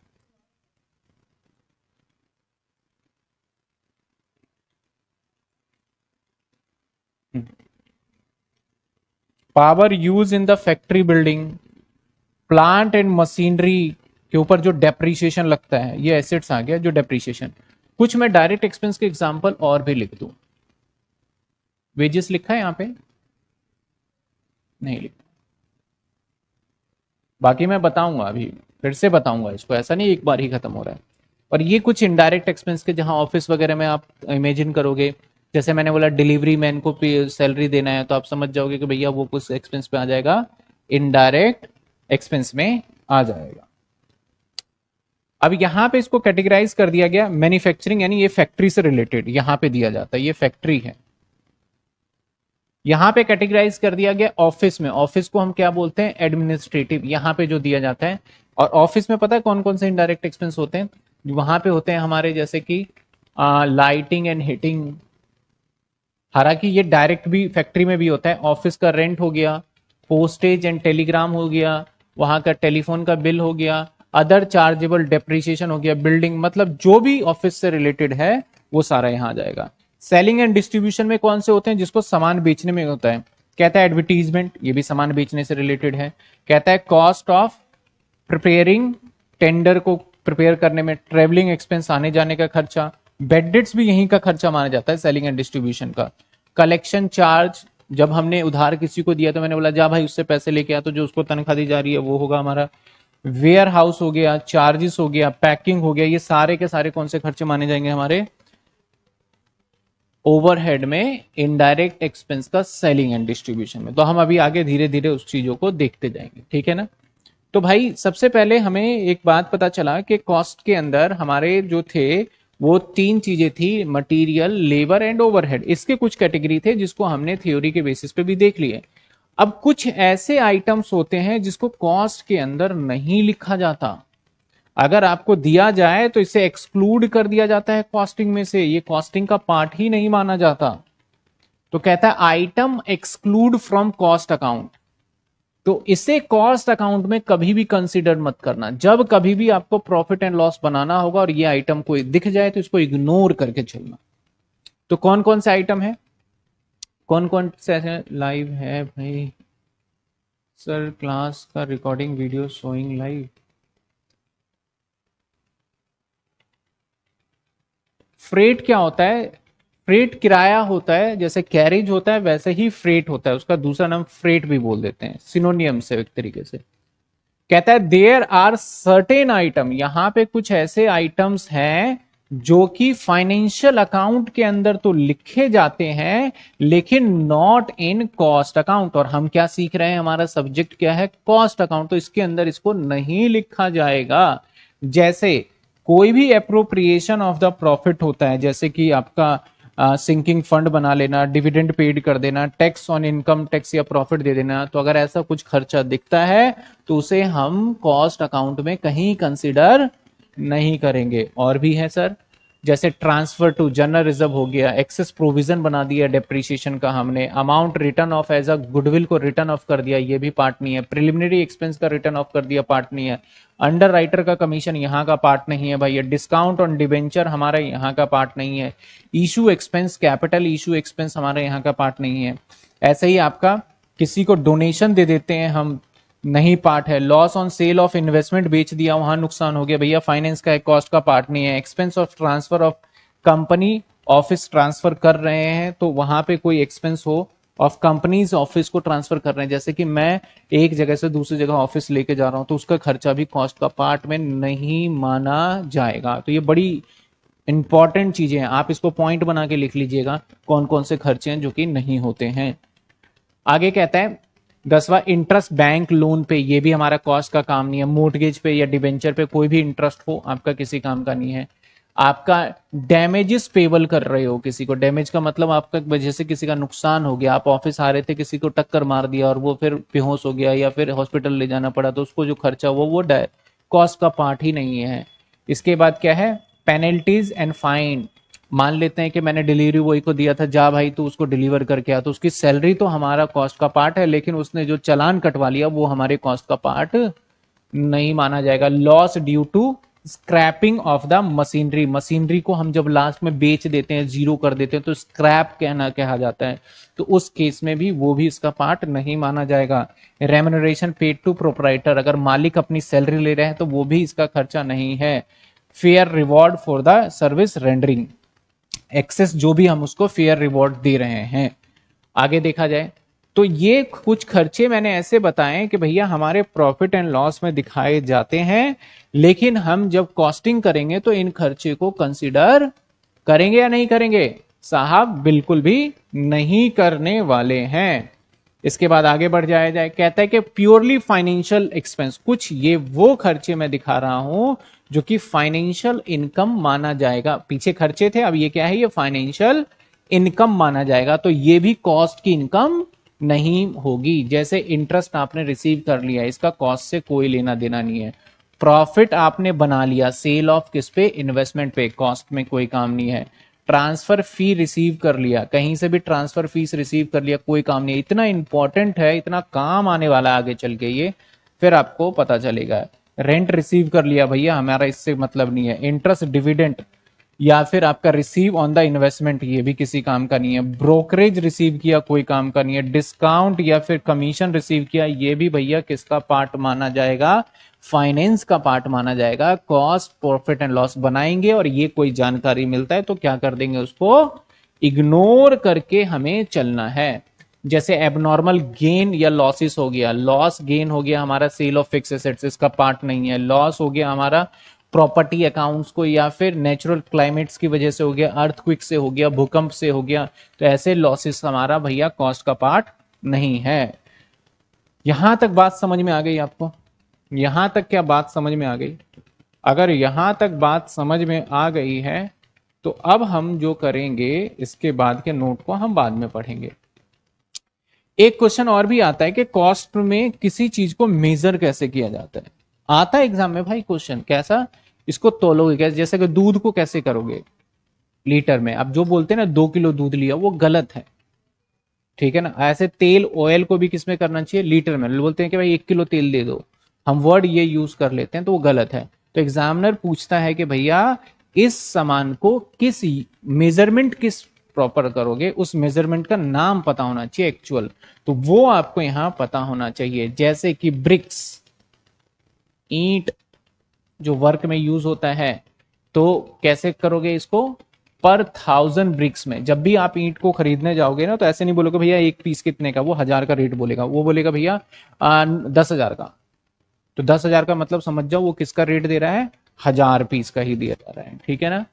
power use in the factory building, plant and machinery के ऊपर जो डेप्रीशिएशन लगता है, ये एसेट्स आ गया जो डेप्रीशिएशन। कुछ मैं डायरेक्ट एक्सपेंस के एग्जांपल और भी लिख दूं। वेजेस लिखा है यहां पे? नहीं लिखा। बाकी मैं बताऊंगा, अभी फिर से बताऊंगा इसको, ऐसा नहीं एक बार ही खत्म हो रहा है। और ये कुछ इनडायरेक्ट एक्सपेंस के, जहां ऑफिस वगैरह में आप इमेजिन करोगे, जैसे मैंने बोला डिलीवरी मैन को सैलरी देना है, तो आप समझ जाओगे कि भैया वो कुछ एक्सपेंस पे आ जाएगा, इनडायरेक्ट एक्सपेंस में आ जाएगा। अब यहां पे इसको कैटेगराइज कर दिया गया मैन्युफैक्चरिंग, यानी ये फैक्ट्री से रिलेटेड यहां पे दिया जाता है, ये फैक्ट्री है। यहां पे कैटेगराइज कर दिया गया ऑफिस में, ऑफिस को हम क्या बोलते हैं? एडमिनिस्ट्रेटिव, यहां पे जो दिया जाता है। और ऑफिस में पता है कौन कौन से इनडायरेक्ट एक्सपेंस होते हैं? वहां पे होते हैं हमारे, जैसे कि लाइटिंग एंड हीटिंग। हालांकि ये डायरेक्ट भी फैक्ट्री में भी होता है। ऑफिस का रेंट हो गया, पोस्टेज एंड टेलीग्राम हो गया, वहां का टेलीफोन का बिल हो गया, अदर चार्जेबल डेप्रिसिएशन हो गया, बिल्डिंग, मतलब जो भी ऑफिस से रिलेटेड है वो सारा यहां आ जाएगा। सेलिंग एंड डिस्ट्रीब्यूशन में कौन से होते हैं? जिसको सामान बेचने में होता है, कहता है एडवर्टीजमेंट, ये भी सामान बेचने से रिलेटेड है। कहता है कॉस्ट ऑफ प्रिपेयरिंग, टेंडर को प्रिपेयर करने में, ट्रेवलिंग एक्सपेंस, आने जाने का खर्चा, बेडडेट्स भी यहीं का खर्चा माना जाता है सेलिंग एंड डिस्ट्रीब्यूशन का। कलेक्शन चार्ज, जब हमने उधार किसी को दिया तो मैंने बोला जा भाई उससे पैसे लेके आ, तो जो उसको तनख्वाह दी जा रही है वो होगा हमारा। वेयर हाउस हो गया, चार्जेस हो गया, पैकिंग हो गया, ये सारे के सारे कौन से खर्चे माने जाएंगे हमारे? ओवरहेड में, इनडायरेक्ट एक्सपेंस का सेलिंग एंड डिस्ट्रीब्यूशन में। तो हम अभी आगे धीरे धीरे उस चीजों को देखते जाएंगे, ठीक है ना। तो भाई सबसे पहले हमें एक बात पता चला कि कॉस्ट के अंदर हमारे जो थे वो तीन चीजें थी, मटेरियल, लेबर एंड ओवरहेड। इसके कुछ कैटेगरी थे जिसको हमने थ्योरी के बेसिस पे भी देख लिए। अब कुछ ऐसे आइटम्स होते हैं जिसको कॉस्ट के अंदर नहीं लिखा जाता, अगर आपको दिया जाए तो इसे एक्सक्लूड कर दिया जाता है कॉस्टिंग में से, ये कॉस्टिंग का पार्ट ही नहीं माना जाता। तो कहता है item exclude from cost account, तो इसे कॉस्ट अकाउंट में कभी भी कंसीडर मत करना। जब कभी भी आपको प्रॉफिट एंड लॉस बनाना होगा और ये आइटम कोई दिख जाए तो इसको इग्नोर करके चलना। तो कौन कौन से आइटम है, कौन कौन से लाइव है भाई? सर क्लास का recording video showing live. Freight क्या होता है? फ्रेट किराया होता है, जैसे कैरेज होता है वैसे ही फ्रेट होता है, उसका दूसरा नाम फ्रेट भी बोल देते हैं, सिनोनियम से एक तरीके से। कहता है देयर आर सर्टेन आइटम, यहां पे कुछ ऐसे आइटम्स हैं जो कि फाइनेंशियल अकाउंट के अंदर तो लिखे जाते हैं लेकिन नॉट इन कॉस्ट अकाउंट। और हम क्या सीख रहे हैं, हमारा सब्जेक्ट क्या है? Cost account. तो इसके अंदर इसको नहीं लिखा जाएगा। जैसे कोई भी अप्रोप्रिएशन ऑफ द प्रॉफिट होता है, जैसे कि आपका सिंकिंग फंड बना लेना, डिविडेंड पेड कर देना, टैक्स ऑन इनकम टैक्स या प्रॉफिट दे देना, तो अगर ऐसा कुछ खर्चा दिखता है तो उसे हम कॉस्ट अकाउंट में कहीं कंसीडर नहीं करेंगे। और भी है सर, जैसे ट्रांसफर टू जनरल रिजर्व हो गया, एक्सेस प्रोविजन बना दिया डेप्रिसिएशन का हमने, amount written off as a goodwill को रिटर्न ऑफ कर दिया, ये भी पार्ट नहीं है, प्रिलिमिनरी एक्सपेंस का रिटर्न ऑफ कर दिया, पार्ट नहीं है, अंडर राइटर का कमीशन यहाँ का पार्ट नहीं है भाई, ये डिस्काउंट ऑन डिबेंचर हमारा यहाँ का पार्ट नहीं है, issue expense, capital issue expense हमारा यहाँ का पार्ट नहीं है। ऐसे ही आपका किसी को डोनेशन दे देते हैं हम, नहीं पार्ट है। Loss on sale of investment, बेच दिया वहां नुकसान हो गया भैया, फाइनेंस का एक कॉस्ट का पार्ट नहीं है। Expense of transfer of company office transfer कर रहे हैं तो वहां पे कोई एक्सपेंस हो, ऑफ कंपनीज ऑफिस को ट्रांसफर कर रहे हैं, जैसे कि मैं एक जगह से दूसरी जगह ऑफिस लेके जा रहा हूं तो उसका खर्चा भी कॉस्ट का पार्ट में नहीं माना जाएगा। तो ये बड़ी इंपॉर्टेंट चीजें हैं, आप इसको पॉइंट बना के लिख लीजिएगा कौन कौन से खर्चे हैं जो कि नहीं होते हैं। आगे कहता है 10वां, इंटरेस्ट बैंक लोन पे, ये भी हमारा कॉस्ट का काम नहीं है। मोर्टगेज पे या डिबेंचर पे कोई भी इंटरेस्ट हो आपका किसी काम का नहीं है। आपका डैमेजेस पेबल कर रहे हो किसी को, डैमेज का मतलब आपका वजह से किसी का नुकसान हो गया, आप ऑफिस आ रहे थे किसी को टक्कर मार दिया और वो फिर बेहोश हो गया या फिर हॉस्पिटल ले जाना पड़ा, तो उसको जो खर्चा वो कॉस्ट का पार्ट ही नहीं है। इसके बाद क्या है, पेनल्टीज एंड फाइन। मान लेते हैं कि मैंने डिलीवरी बॉय को दिया था, जा भाई तू उसको डिलीवर करके आ, तो उसकी सैलरी तो हमारा कॉस्ट का पार्ट है, लेकिन उसने जो चालान कटवा लिया वो हमारे कॉस्ट का पार्ट नहीं माना जाएगा। Loss due to scrapping of the machinery, machinery को हम जब लास्ट में बेच देते हैं, जीरो कर देते हैं, तो स्क्रैप कहा जाता है, तो उस केस में भी वो भी इसका पार्ट नहीं माना जाएगा। रेम्युनरेशन पेड टू प्रोपराइटर, अगर मालिक अपनी सैलरी ले रहे हैं तो वो भी इसका खर्चा नहीं है। Fair reward for the service rendering, excess जो भी हम उसको फेयर रिवॉर्ड दे रहे हैं। आगे देखा जाए तो ये कुछ खर्चे मैंने ऐसे बताए कि भैया हमारे प्रॉफिट एंड लॉस में दिखाए जाते हैं, लेकिन हम जब कॉस्टिंग करेंगे तो इन खर्चे को कंसीडर करेंगे या नहीं करेंगे साहब, बिल्कुल भी नहीं करने वाले हैं। इसके बाद आगे बढ़ जाए कहता है कि प्योरली फाइनेंशियल एक्सपेंस, कुछ ये वो खर्चे मैं दिखा रहा हूं जो कि फाइनेंशियल इनकम माना जाएगा। पीछे खर्चे थे, अब ये क्या है, ये फाइनेंशियल इनकम माना जाएगा, तो ये भी कॉस्ट की इनकम नहीं होगी। जैसे इंटरेस्ट आपने रिसीव कर लिया, इसका कॉस्ट से कोई लेना देना नहीं है। प्रॉफिट आपने बना लिया सेल ऑफ किस पे, इन्वेस्टमेंट पे, कॉस्ट में कोई काम नहीं है। ट्रांसफर फी रिसीव कर लिया, कहीं से भी ट्रांसफर फीस रिसीव कर लिया, कोई काम नहीं है। इतना इंपॉर्टेंट है, इतना काम आने वाला आगे चल के, ये फिर आपको पता चलेगा। रेंट रिसीव कर लिया भैया, हमारा इससे मतलब नहीं है। इंटरेस्ट डिविडेंड या फिर आपका रिसीव ऑन द इन्वेस्टमेंट, ये भी किसी काम का नहीं है। ब्रोकरेज रिसीव किया, कोई काम का नहीं है। डिस्काउंट या फिर कमीशन रिसीव किया, ये भी भैया किसका पार्ट माना जाएगा, फाइनेंस का पार्ट माना जाएगा। कॉस्ट प्रॉफिट एंड लॉस बनाएंगे और ये कोई जानकारी मिलता है तो क्या कर देंगे, उसको इग्नोर करके हमें चलना है। जैसे एबनॉर्मल गेन या लॉसेस हो गया, लॉस गेन हो गया हमारा सेल ऑफ फिक्स एसेट्स, इसका पार्ट नहीं है। लॉस हो गया हमारा प्रॉपर्टी अकाउंट्स को, या फिर नेचुरल क्लाइमेट्स की वजह से हो गया, अर्थक्विक से हो गया, भूकंप से हो गया, तो ऐसे लॉसेस हमारा भैया कॉस्ट का पार्ट नहीं है। यहां तक बात समझ में आ गई आपको? यहां तक क्या बात समझ में आ गई? अगर यहां तक बात समझ में आ गई है तो अब हम जो करेंगे, इसके बाद के नोट को हम बाद में पढ़ेंगे। एक क्वेश्चन और भी आता है कि कॉस्ट में किसी चीज को मेजर कैसे किया जाता है। आता है एग्जाम में भाई क्वेश्चन, कैसा, इसको तोलोगे कैसे, जैसे कि दूध को कैसे करोगे लीटर में। अब जो बोलते हैं ना 2 किलो दूध लिया, वो गलत है, ठीक है ना। ऐसे तेल ऑयल को भी किसमें करना चाहिए, लीटर में। बोलते हैं कि भाई 1 किलो तेल दे दो, हम वर्ड ये यूज कर लेते हैं, तो वो गलत है। तो एग्जामिनर पूछता है कि भैया इस सामान को किस मेजरमेंट किस प्रॉपर करोगे, उस मेजरमेंट का नाम पता होना चाहिए एक्चुअल, तो वो आपको यहां पता होना चाहिए। जैसे कि ब्रिक्स, ईंट जो वर्क में यूज होता है, तो कैसे करोगे इसको, पर 1000 ब्रिक्स में। जब भी आप ईंट को खरीदने जाओगे ना, तो ऐसे नहीं बोलोगे भैया एक पीस कितने का, वो 1000 का रेट बोलेगा, वो बोलेगा भैया 10,000 का। तो 10,000 का मतलब समझ जाओ वो किसका रेट दे रहा है, 1000 पीस का ही दिया जा रहा है, ठीक है ना।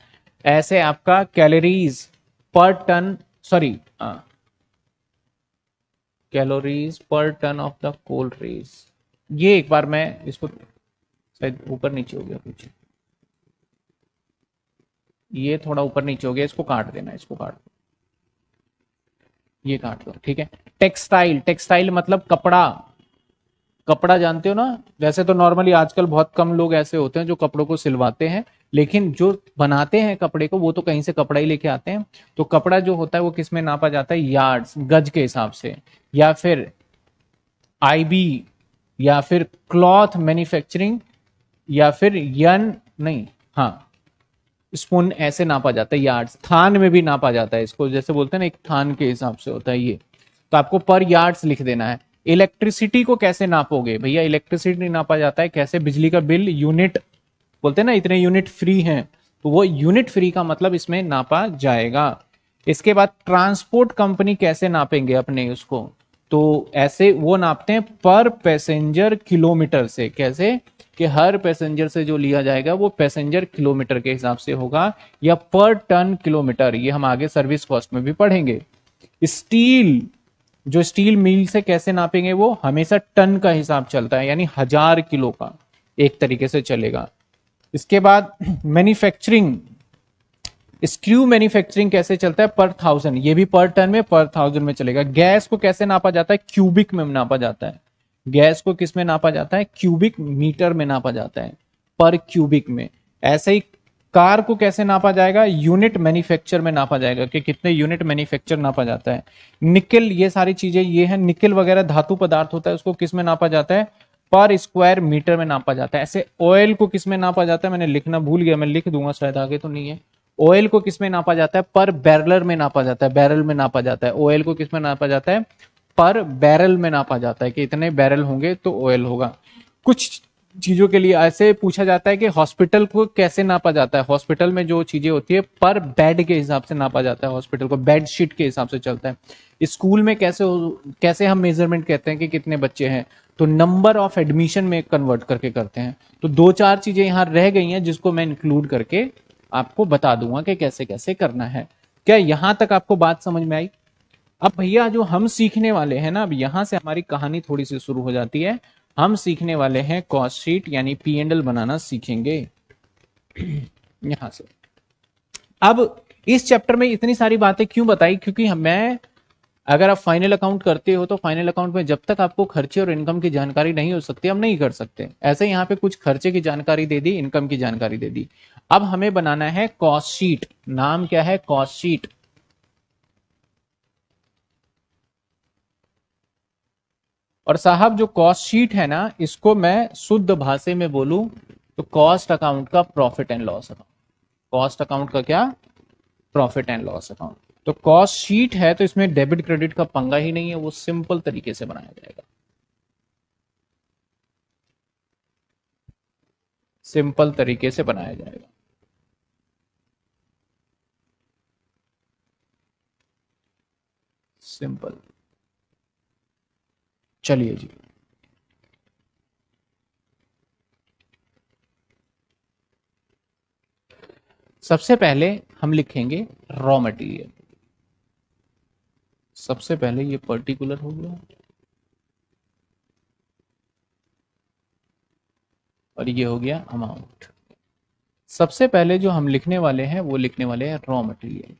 ऐसे आपका calories per ton, sorry calories per ton of the cold rays, ये एक बार मैं इसको, शायद ऊपर नीचे हो गया कुछ, ये थोड़ा ऊपर नीचे हो गया, इसको काट देना, इसको काट दो, ये काट दो, ठीक है। टेक्सटाइल, टेक्सटाइल मतलब कपड़ा, कपड़ा जानते हो ना। वैसे तो नॉर्मली आजकल बहुत कम लोग ऐसे होते हैं जो कपड़ों को सिलवाते हैं, लेकिन जो बनाते हैं कपड़े को वो तो कहीं से कपड़ा ही लेके आते हैं। तो कपड़ा जो होता है वो किस में नापा जाता है, यार्ड्स, गज के हिसाब से, या फिर आईबी, या फिर क्लॉथ मैन्युफैक्चरिंग, या फिर यन नहीं, हाँ स्पून, ऐसे नापा जाता है यार्ड्स। थान में भी नापा जाता है इसको, जैसे बोलते हैं ना एक थान के हिसाब से होता है ये। तो आपको पर यार्ड्स लिख देना है। इलेक्ट्रिसिटी को कैसे नापोगे भैया, इलेक्ट्रिसिटी नापा जाता है कैसे, बिजली का बिल यूनिट, बोलते हैं ना इतने यूनिट फ्री हैं, तो वो यूनिट फ्री का मतलब इसमें नापा जाएगा। इसके बाद ट्रांसपोर्ट कंपनी कैसे नापेंगे अपने उसको, तो ऐसे वो नापते हैं पर पैसेंजर किलोमीटर से। कैसे, कि हर पैसेंजर से जो लिया जाएगा वो पैसेंजर किलोमीटर के हिसाब से होगा, या पर टन किलोमीटर, ये हम आगे सर्विस कॉस्ट में भी पढ़ेंगे। स्टील, जो स्टील मिल से कैसे नापेंगे, वो हमेशा टन का हिसाब चलता है, यानी 1000 किलो का एक तरीके से चलेगा। इसके बाद मैन्युफैक्चरिंग, स्क्रू मैन्युफैक्चरिंग कैसे चलता है, पर 1000, ये भी पर टन में, पर 1000 में चलेगा। गैस को कैसे नापा जाता है, क्यूबिक में नापा जाता है। गैस को किस में नापा जाता है, क्यूबिक मीटर में नापा जाता है, पर क्यूबिक में। ऐसे ही कार को कैसे नापा जाएगा, यूनिट मैन्युफैक्चर में नापा जाएगा, कि कितने यूनिट मैन्युफैक्चर नापा जाता है। निकल, ये सारी चीजें ये है, निकल वगैरह धातु पदार्थ होता है, उसको किस में नापा जाता है, पर स्क्वायर मीटर में नापा जाता है। ऐसे ऑयल को किस में नापा जाता है, मैंने लिखना भूल गया, मैं लिख दूंगा शायद, आगे तो नहीं है। ऑयल को किस में नापा जाता है, पर बैरलर में नापा जाता है, बैरल में नापा जाता है। ऑयल को किस में नापा जाता है, पर बैरल में नापा जाता है, कि इतने बैरल होंगे तो ऑयल होगा। कुछ चीजों के लिए ऐसे पूछा जाता है कि हॉस्पिटल को कैसे नापा जाता है, हॉस्पिटल में जो चीजें होती है पर बेड के हिसाब से नापा जाता है, हॉस्पिटल को बेड शीट के हिसाब से चलता है। स्कूल में कैसे हम मेजरमेंट कहते हैं कि कितने बच्चे हैं, तो नंबर ऑफ एडमिशन में कन्वर्ट करके करते हैं। तो दो चार चीजें यहां रह गई हैं जिसको मैं इंक्लूड करके आपको बता दूंगा कि कैसे कैसे करना है। क्या यहां तक आपको बात समझ में आई? अब भैया जो हम सीखने वाले हैं ना, अब यहां से हमारी कहानी थोड़ी सी शुरू हो जाती है। हम सीखने वाले हैं कॉस्ट शीट यानी P&L बनाना सीखेंगे यहां से। अब इस चैप्टर में इतनी सारी बातें क्यों बताई, क्योंकि मैं, अगर आप फाइनल अकाउंट करते हो तो फाइनल अकाउंट में जब तक आपको खर्चे और इनकम की जानकारी नहीं हो सकती, हम नहीं कर सकते। ऐसे यहाँ पे कुछ खर्चे की जानकारी दे दी, इनकम की जानकारी दे दी। अब हमें बनाना है कॉस्ट शीट। नाम क्या है, कॉस्ट शीट। और साहब जो कॉस्ट शीट है ना, इसको मैं शुद्ध भाषा में बोलूं तो कॉस्ट अकाउंट का profit and loss account. Cost account का क्या, प्रॉफिट एंड लॉस अकाउंट। तो कॉस्ट शीट है तो इसमें डेबिट क्रेडिट का पंगा ही नहीं है, वो सिंपल तरीके से बनाया जाएगा, सिंपल तरीके से बनाया जाएगा। सिंपल। चलिए जी, सबसे पहले हम लिखेंगे रॉ मटेरियल। सबसे पहले ये पर्टिकुलर हो गया और ये हो गया अमाउंट। सबसे पहले जो हम लिखने वाले हैं वो लिखने वाले हैं रॉ मटेरियल।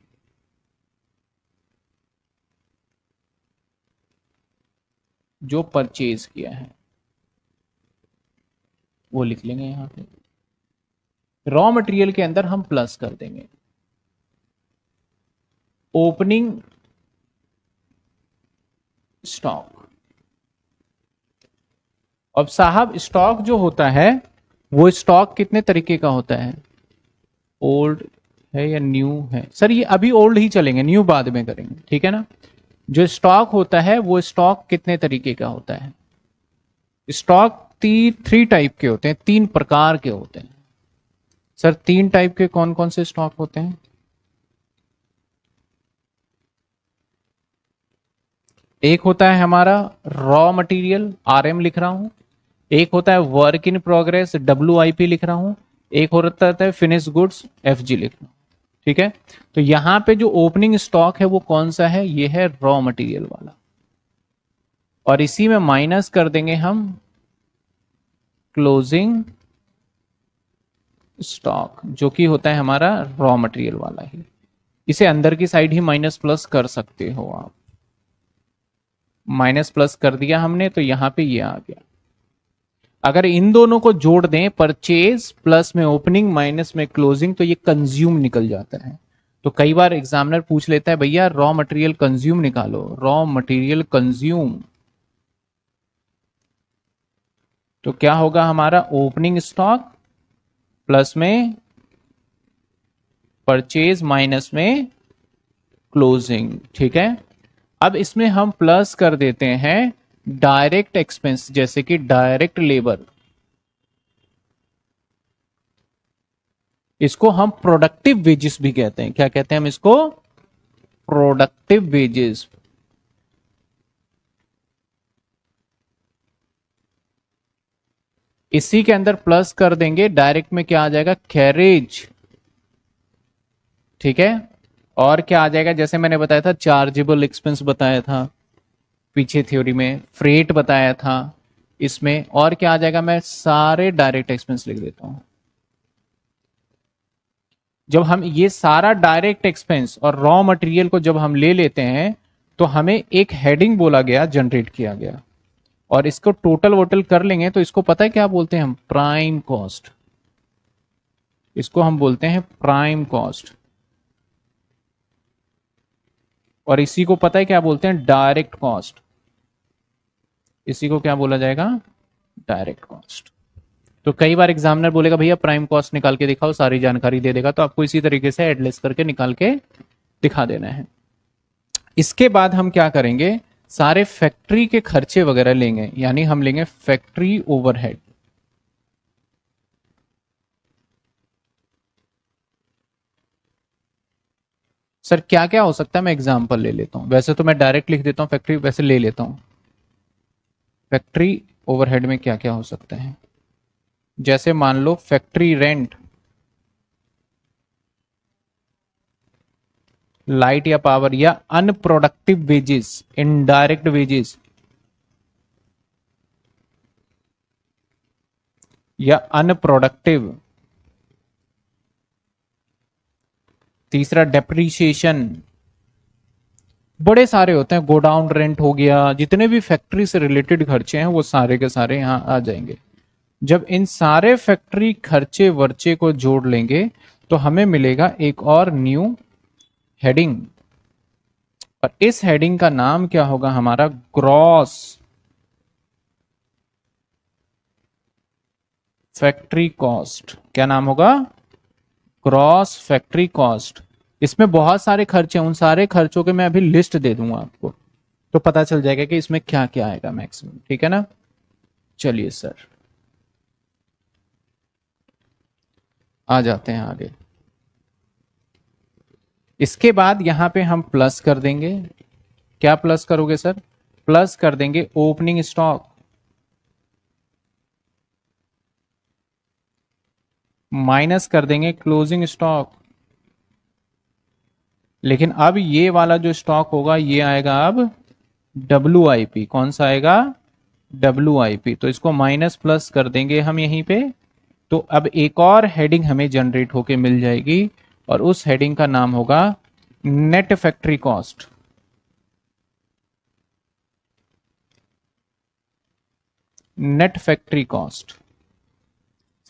जो परचेज किया है वो लिख लेंगे यहां पे। रॉ मटेरियल के अंदर हम प्लस कर देंगे ओपनिंग स्टॉक। अब साहब स्टॉक जो होता है वो स्टॉक कितने तरीके का होता है, ओल्ड है या न्यू है? सर ये अभी ओल्ड ही चलेंगे, न्यू बाद में करेंगे, ठीक है ना। जो स्टॉक होता है वो स्टॉक कितने तरीके का होता है, स्टॉक थ्री टाइप के होते हैं, 3 प्रकार के होते हैं। सर 3 टाइप के कौन कौन से स्टॉक होते हैं? एक होता है हमारा रॉ मटेरियल, RM लिख रहा हूं। एक होता है वर्क इन प्रोग्रेस, WIP लिख रहा हूं। एक होता है फिनिश गुड्स, FG लिख रहा हूं, ठीक है। तो यहां पे जो ओपनिंग स्टॉक है वो कौन सा है, ये है रॉ मटेरियल वाला। और इसी में माइनस कर देंगे हम क्लोजिंग स्टॉक, जो कि होता है हमारा रॉ मटेरियल वाला ही। इसे अंदर की साइड ही माइनस प्लस कर सकते हो आप। माइनस प्लस कर दिया हमने तो यहां पे ये आ गया। अगर इन दोनों को जोड़ दें, परचेज प्लस में ओपनिंग माइनस में क्लोजिंग, तो ये कंज्यूम निकल जाता है। तो कई बार एग्जामिनर पूछ लेता है भैया रॉ मटेरियल कंज्यूम निकालो, रॉ मटेरियल कंज्यूम, तो क्या होगा हमारा ओपनिंग स्टॉक प्लस में परचेज माइनस में क्लोजिंग। ठीक है, अब इसमें हम प्लस कर देते हैं डायरेक्ट एक्सपेंस, जैसे कि डायरेक्ट लेबर, इसको हम प्रोडक्टिव वेजेस भी कहते हैं। क्या कहते हैं हम इसको? Productive wages. इसी के अंदर प्लस कर देंगे, डायरेक्ट में क्या आ जाएगा? कैरेज। ठीक है, और क्या आ जाएगा? जैसे मैंने बताया था चार्जेबल एक्सपेंस बताया था पीछे थ्योरी में, फ्रेट बताया था इसमें, और क्या आ जाएगा? मैं सारे डायरेक्ट एक्सपेंस लिख देता हूं। जब हम ये सारा डायरेक्ट एक्सपेंस और रॉ मटेरियल को जब हम ले लेते हैं तो हमें एक हेडिंग बोला गया, जनरेट किया गया, और इसको टोटल वोटल कर लेंगे तो इसको पता है क्या बोलते हैं हम? Prime cost. इसको हम बोलते हैं प्राइम कॉस्ट। और इसी को पता है क्या बोलते हैं? Direct cost. इसी को क्या बोला जाएगा? Direct cost. तो कई बार एग्जामिनर बोलेगा भैया प्राइम कॉस्ट निकाल के दिखाओ, सारी जानकारी दे देगा, तो आपको इसी तरीके से एडलेस करके निकाल के दिखा देना है। इसके बाद हम क्या करेंगे? सारे फैक्ट्री के खर्चे वगैरह लेंगे, यानी हम लेंगे फैक्ट्री ओवरहेड। सर क्या क्या हो सकता है? मैं एग्जांपल ले लेता हूं, वैसे तो मैं डायरेक्ट लिख देता हूं फैक्ट्री, वैसे ले लेता हूं फैक्ट्री ओवरहेड में क्या क्या हो सकता है। जैसे मान लो फैक्ट्री रेंट, लाइट या पावर, या अनप्रोडक्टिव वेजेस, इनडायरेक्ट वेजेस, या अनप्रोडक्टिव। तीसरा डेप्रीशिएशन, बड़े सारे होते हैं, गोडाउन रेंट हो गया, जितने भी फैक्ट्री से रिलेटेड खर्चे हैं वो सारे के सारे यहां आ जाएंगे। जब इन सारे फैक्ट्री खर्चे वर्चे को जोड़ लेंगे तो हमें मिलेगा एक और न्यू हेडिंग, और इस हेडिंग का नाम क्या होगा हमारा? Gross factory cost. क्या नाम होगा? Gross factory cost. इसमें बहुत सारे खर्चे हैं, उन सारे खर्चों के मैं अभी लिस्ट दे दूंगा आपको, तो पता चल जाएगा कि इसमें क्या क्या आएगा मैक्सिमम। ठीक है ना? चलिए सर आ जाते हैं आगे। इसके बाद यहां पे हम प्लस कर देंगे। क्या प्लस करोगे सर? प्लस कर देंगे ओपनिंग स्टॉक, माइनस कर देंगे क्लोजिंग स्टॉक। लेकिन अब ये वाला जो स्टॉक होगा ये आएगा अब WIP। कौन सा आएगा? WIP। तो इसको माइनस प्लस कर देंगे हम यहीं पे, तो अब एक और हेडिंग हमें जनरेट होके मिल जाएगी, और उस हेडिंग का नाम होगा net factory cost. Net factory cost,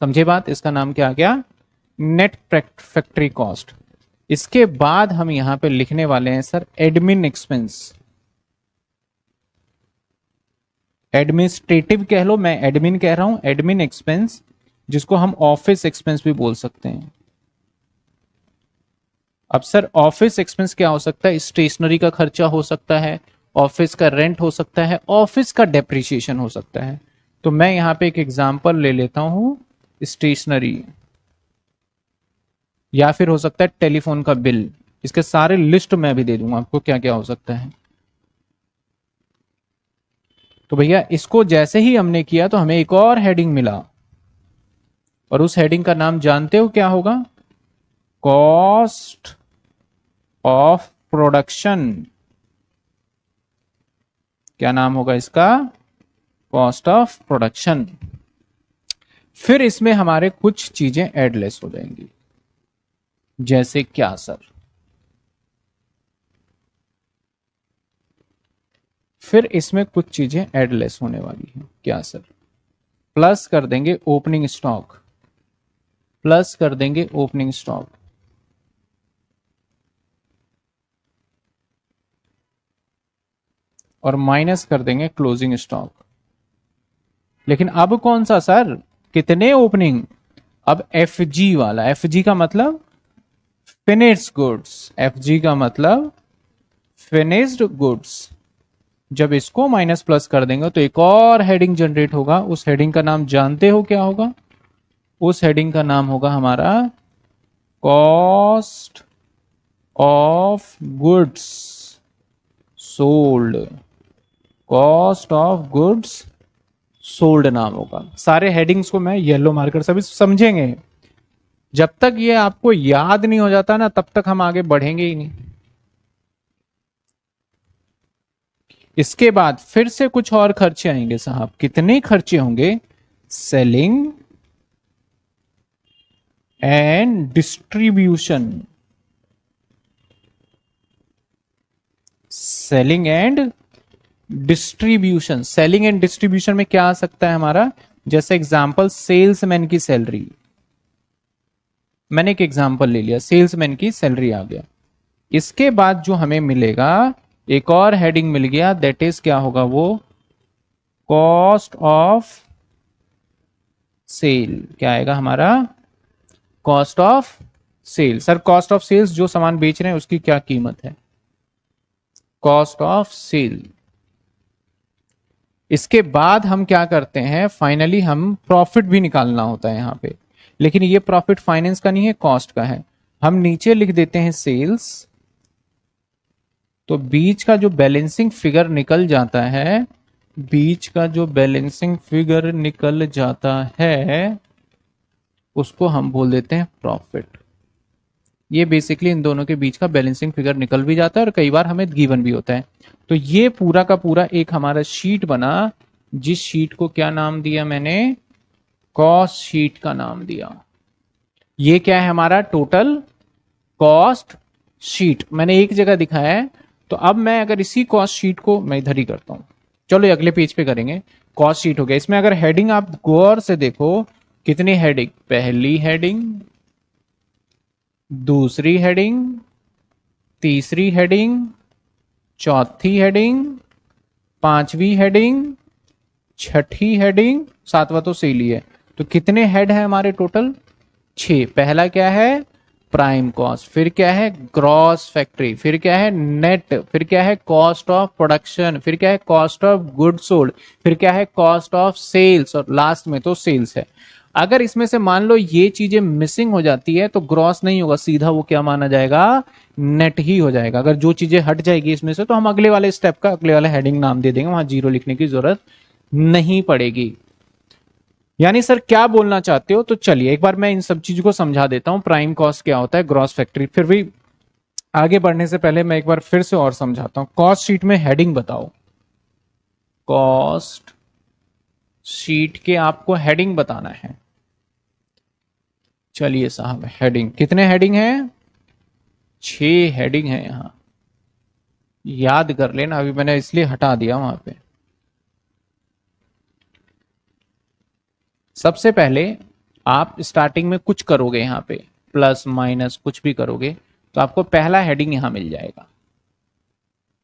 समझे बात? इसका नाम क्या आ गया? Net factory cost. इसके बाद हम यहां पे लिखने वाले हैं सर एडमिन एक्सपेंस। एडमिनिस्ट्रेटिव कह लो, मैं एडमिन कह रहा हूं, एडमिन एक्सपेंस, जिसको हम ऑफिस एक्सपेंस भी बोल सकते हैं। अब सर ऑफिस एक्सपेंस क्या हो सकता है? स्टेशनरी का खर्चा हो सकता है, ऑफिस का रेंट हो सकता है, ऑफिस का डेप्रिसिएशन हो सकता है। तो मैं यहां पे एक एग्जांपल ले लेता हूं, स्टेशनरी, या फिर हो सकता है टेलीफोन का बिल। इसके सारे लिस्ट मैं भी दे दूंगा आपको क्या क्या हो सकता है। तो भैया इसको जैसे ही हमने किया तो हमें एक और हेडिंग मिला, और उस हेडिंग का नाम जानते हो क्या होगा? Cost of production. क्या नाम होगा इसका? Cost of production. फिर इसमें हमारे कुछ चीजें एडलेस हो जाएंगी। जैसे क्या सर? फिर इसमें कुछ चीजें एडलेस होने वाली हैं। क्या सर? प्लस कर देंगे ओपनिंग स्टॉक, प्लस कर देंगे ओपनिंग स्टॉक, और माइनस कर देंगे क्लोजिंग स्टॉक। लेकिन अब कौन सा सर, कितने ओपनिंग? अब एफ जी वाला, एफ जी का मतलब फिनिश्ड गुड्स, एफ जी का मतलब फिनिश्ड गुड्स। जब इसको माइनस प्लस कर देंगे तो एक और हेडिंग जनरेट होगा। उस हेडिंग का नाम जानते हो क्या होगा? उस हेडिंग का नाम होगा हमारा cost of goods sold, cost of goods sold नाम होगा। सारे हेडिंग्स को मैं येलो मार्कर से भी समझेंगे। जब तक ये आपको याद नहीं हो जाता ना, तब तक हम आगे बढ़ेंगे ही नहीं। इसके बाद फिर से कुछ और खर्चे आएंगे साहब। कितने खर्चे होंगे? Selling and distribution, selling and distribution. Selling and distribution में क्या आ सकता है हमारा? जैसे एग्जांपल सेल्समैन की सैलरी, मैंने एक एग्जांपल ले लिया, सेल्समैन की सैलरी आ गया। इसके बाद जो हमें मिलेगा, एक और हेडिंग मिल गया, दैट इज क्या होगा वो? Cost of sale. क्या आएगा हमारा? Cost of sale. Sir cost of sales, जो सामान बेच रहे हैं उसकी क्या कीमत है? Cost of sale. इसके बाद हम क्या करते हैं, फाइनली हम प्रॉफिट भी निकालना होता है यहां पे। लेकिन ये प्रॉफिट फाइनेंस का नहीं है, कॉस्ट का है। हम नीचे लिख देते हैं सेल्स, तो बीच का जो बैलेंसिंग फिगर निकल जाता है, बीच का जो बैलेंसिंग फिगर निकल जाता है उसको हम बोल देते हैं प्रॉफिट। ये बेसिकली इन दोनों के बीच का बैलेंसिंग फिगर निकल भी जाता है और कई बार हमें गिवन भी होता है। तो ये पूरा का पूरा एक हमारा शीट बना, जिस शीट को क्या नाम दिया मैंने? कॉस्ट शीट का नाम दिया। ये क्या है हमारा? Total cost sheet. मैंने एक जगह दिखाया है, तो अब मैं अगर इसी कॉस्ट शीट को मैं इधर ही करता हूं, चलो ये अगले पेज पे करेंगे। कॉस्ट शीट हो गया। इसमें अगर हेडिंग आप गौर से देखो, कितनी हेडिंग? पहली हेडिंग, दूसरी हेडिंग, तीसरी हेडिंग, चौथी हेडिंग, पांचवी हेडिंग, छठी हेडिंग, सातवां तो सेल ही है। तो कितने हेड है हमारे टोटल? 6। पहला क्या है? प्राइम कॉस्ट, फिर क्या है? ग्रॉस फैक्ट्री, फिर क्या है? नेट, फिर क्या है? कॉस्ट ऑफ प्रोडक्शन, फिर क्या है? कॉस्ट ऑफ गुड सोल्ड, फिर क्या है? कॉस्ट ऑफ सेल्स, और लास्ट में तो सेल्स है। अगर इसमें से मान लो ये चीजें मिसिंग हो जाती है तो ग्रॉस नहीं होगा, सीधा वो क्या माना जाएगा? नेट ही हो जाएगा। अगर जो चीजें हट जाएगी इसमें से, तो हम अगले वाले स्टेप का अगले वाले हेडिंग नाम दे देंगे, वहां जीरो लिखने की जरूरत नहीं पड़ेगी। यानी सर क्या बोलना चाहते हो? तो चलिए एक बार मैं इन सब चीजों को समझा देता हूं। प्राइम कॉस्ट क्या होता है, ग्रॉस फैक्ट्री, फिर भी आगे बढ़ने से पहले मैं एक बार फिर से और समझाता हूं। कॉस्ट शीट में हेडिंग बताओ। कॉस्ट शीट के आपको हेडिंग बताना है। चलिए साहब, हेडिंग कितने हेडिंग है? 6 हेडिंग है यहां, याद कर लेना। अभी मैंने इसलिए हटा दिया वहां पे। सबसे पहले आप स्टार्टिंग में कुछ करोगे, यहां पे प्लस माइनस कुछ भी करोगे, तो आपको पहला हेडिंग यहां मिल जाएगा।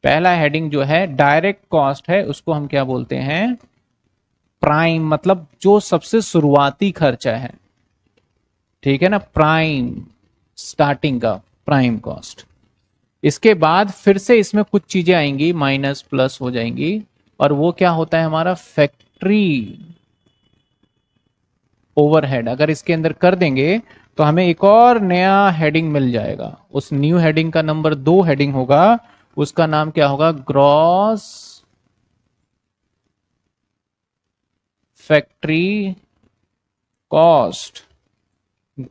पहला हेडिंग जो है डायरेक्ट कॉस्ट है, उसको हम क्या बोलते हैं? प्राइम, मतलब जो सबसे शुरुआती खर्चा है, ठीक है ना? प्राइम, स्टार्टिंग का प्राइम कॉस्ट। इसके बाद फिर से इसमें कुछ चीजें आएंगी, माइनस प्लस हो जाएंगी, और वो क्या होता है हमारा? Factory overhead. अगर इसके अंदर कर देंगे तो हमें एक और नया हेडिंग मिल जाएगा। उस न्यू हेडिंग का नंबर 2 हेडिंग होगा, उसका नाम क्या होगा? Gross factory cost.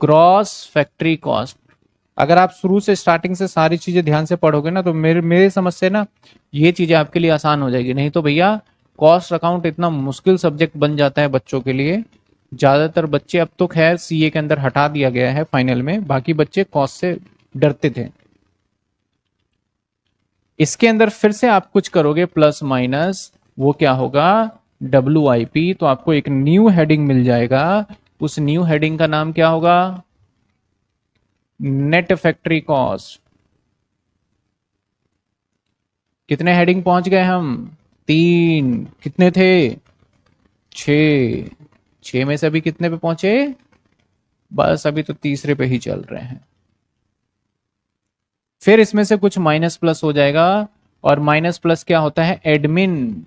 Gross factory cost. अगर आप शुरू से स्टार्टिंग से सारी चीजें ध्यान से पढ़ोगे ना, तो मेरे समझ से ना ये चीजें आपके लिए आसान हो जाएगी। नहीं तो भैया कॉस्ट अकाउंट इतना मुश्किल सब्जेक्ट बन जाता है बच्चों के लिए। ज्यादातर बच्चे, अब तो खैर सीए के अंदर हटा दिया गया है फाइनल में, बाकी बच्चे कॉस्ट से डरते थे। इसके अंदर फिर से आप कुछ करोगे प्लस माइनस, वो क्या होगा? WIP, तो आपको एक न्यू हेडिंग मिल जाएगा। उस न्यू हेडिंग का नाम क्या होगा? Net factory cost. कितने हेडिंग पहुंच गए हम? 3। कितने थे? 6। 6 में से अभी कितने पे पहुंचे? बस अभी तो तीसरे पे ही चल रहे हैं। फिर इसमें से कुछ माइनस प्लस हो जाएगा, और माइनस प्लस क्या होता है? एडमिन।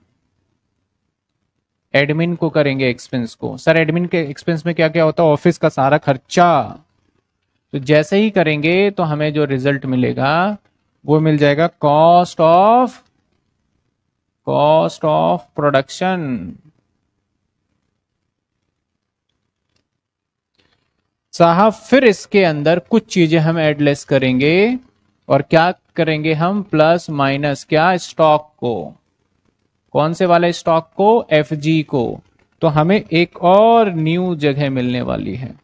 एडमिन को करेंगे एक्सपेंस को। सर एडमिन के एक्सपेंस में क्या क्या होता है? ऑफिस का सारा खर्चा। तो जैसे ही करेंगे तो हमें जो रिजल्ट मिलेगा वो मिल जाएगा कॉस्ट ऑफ प्रोडक्शन। साहब फिर इसके अंदर कुछ चीजें हम ऐड लेस करेंगे, और क्या करेंगे हम? प्लस माइनस क्या? स्टॉक को। कौन से वाले स्टॉक को? FG को। तो हमें एक और न्यू जगह मिलने वाली है,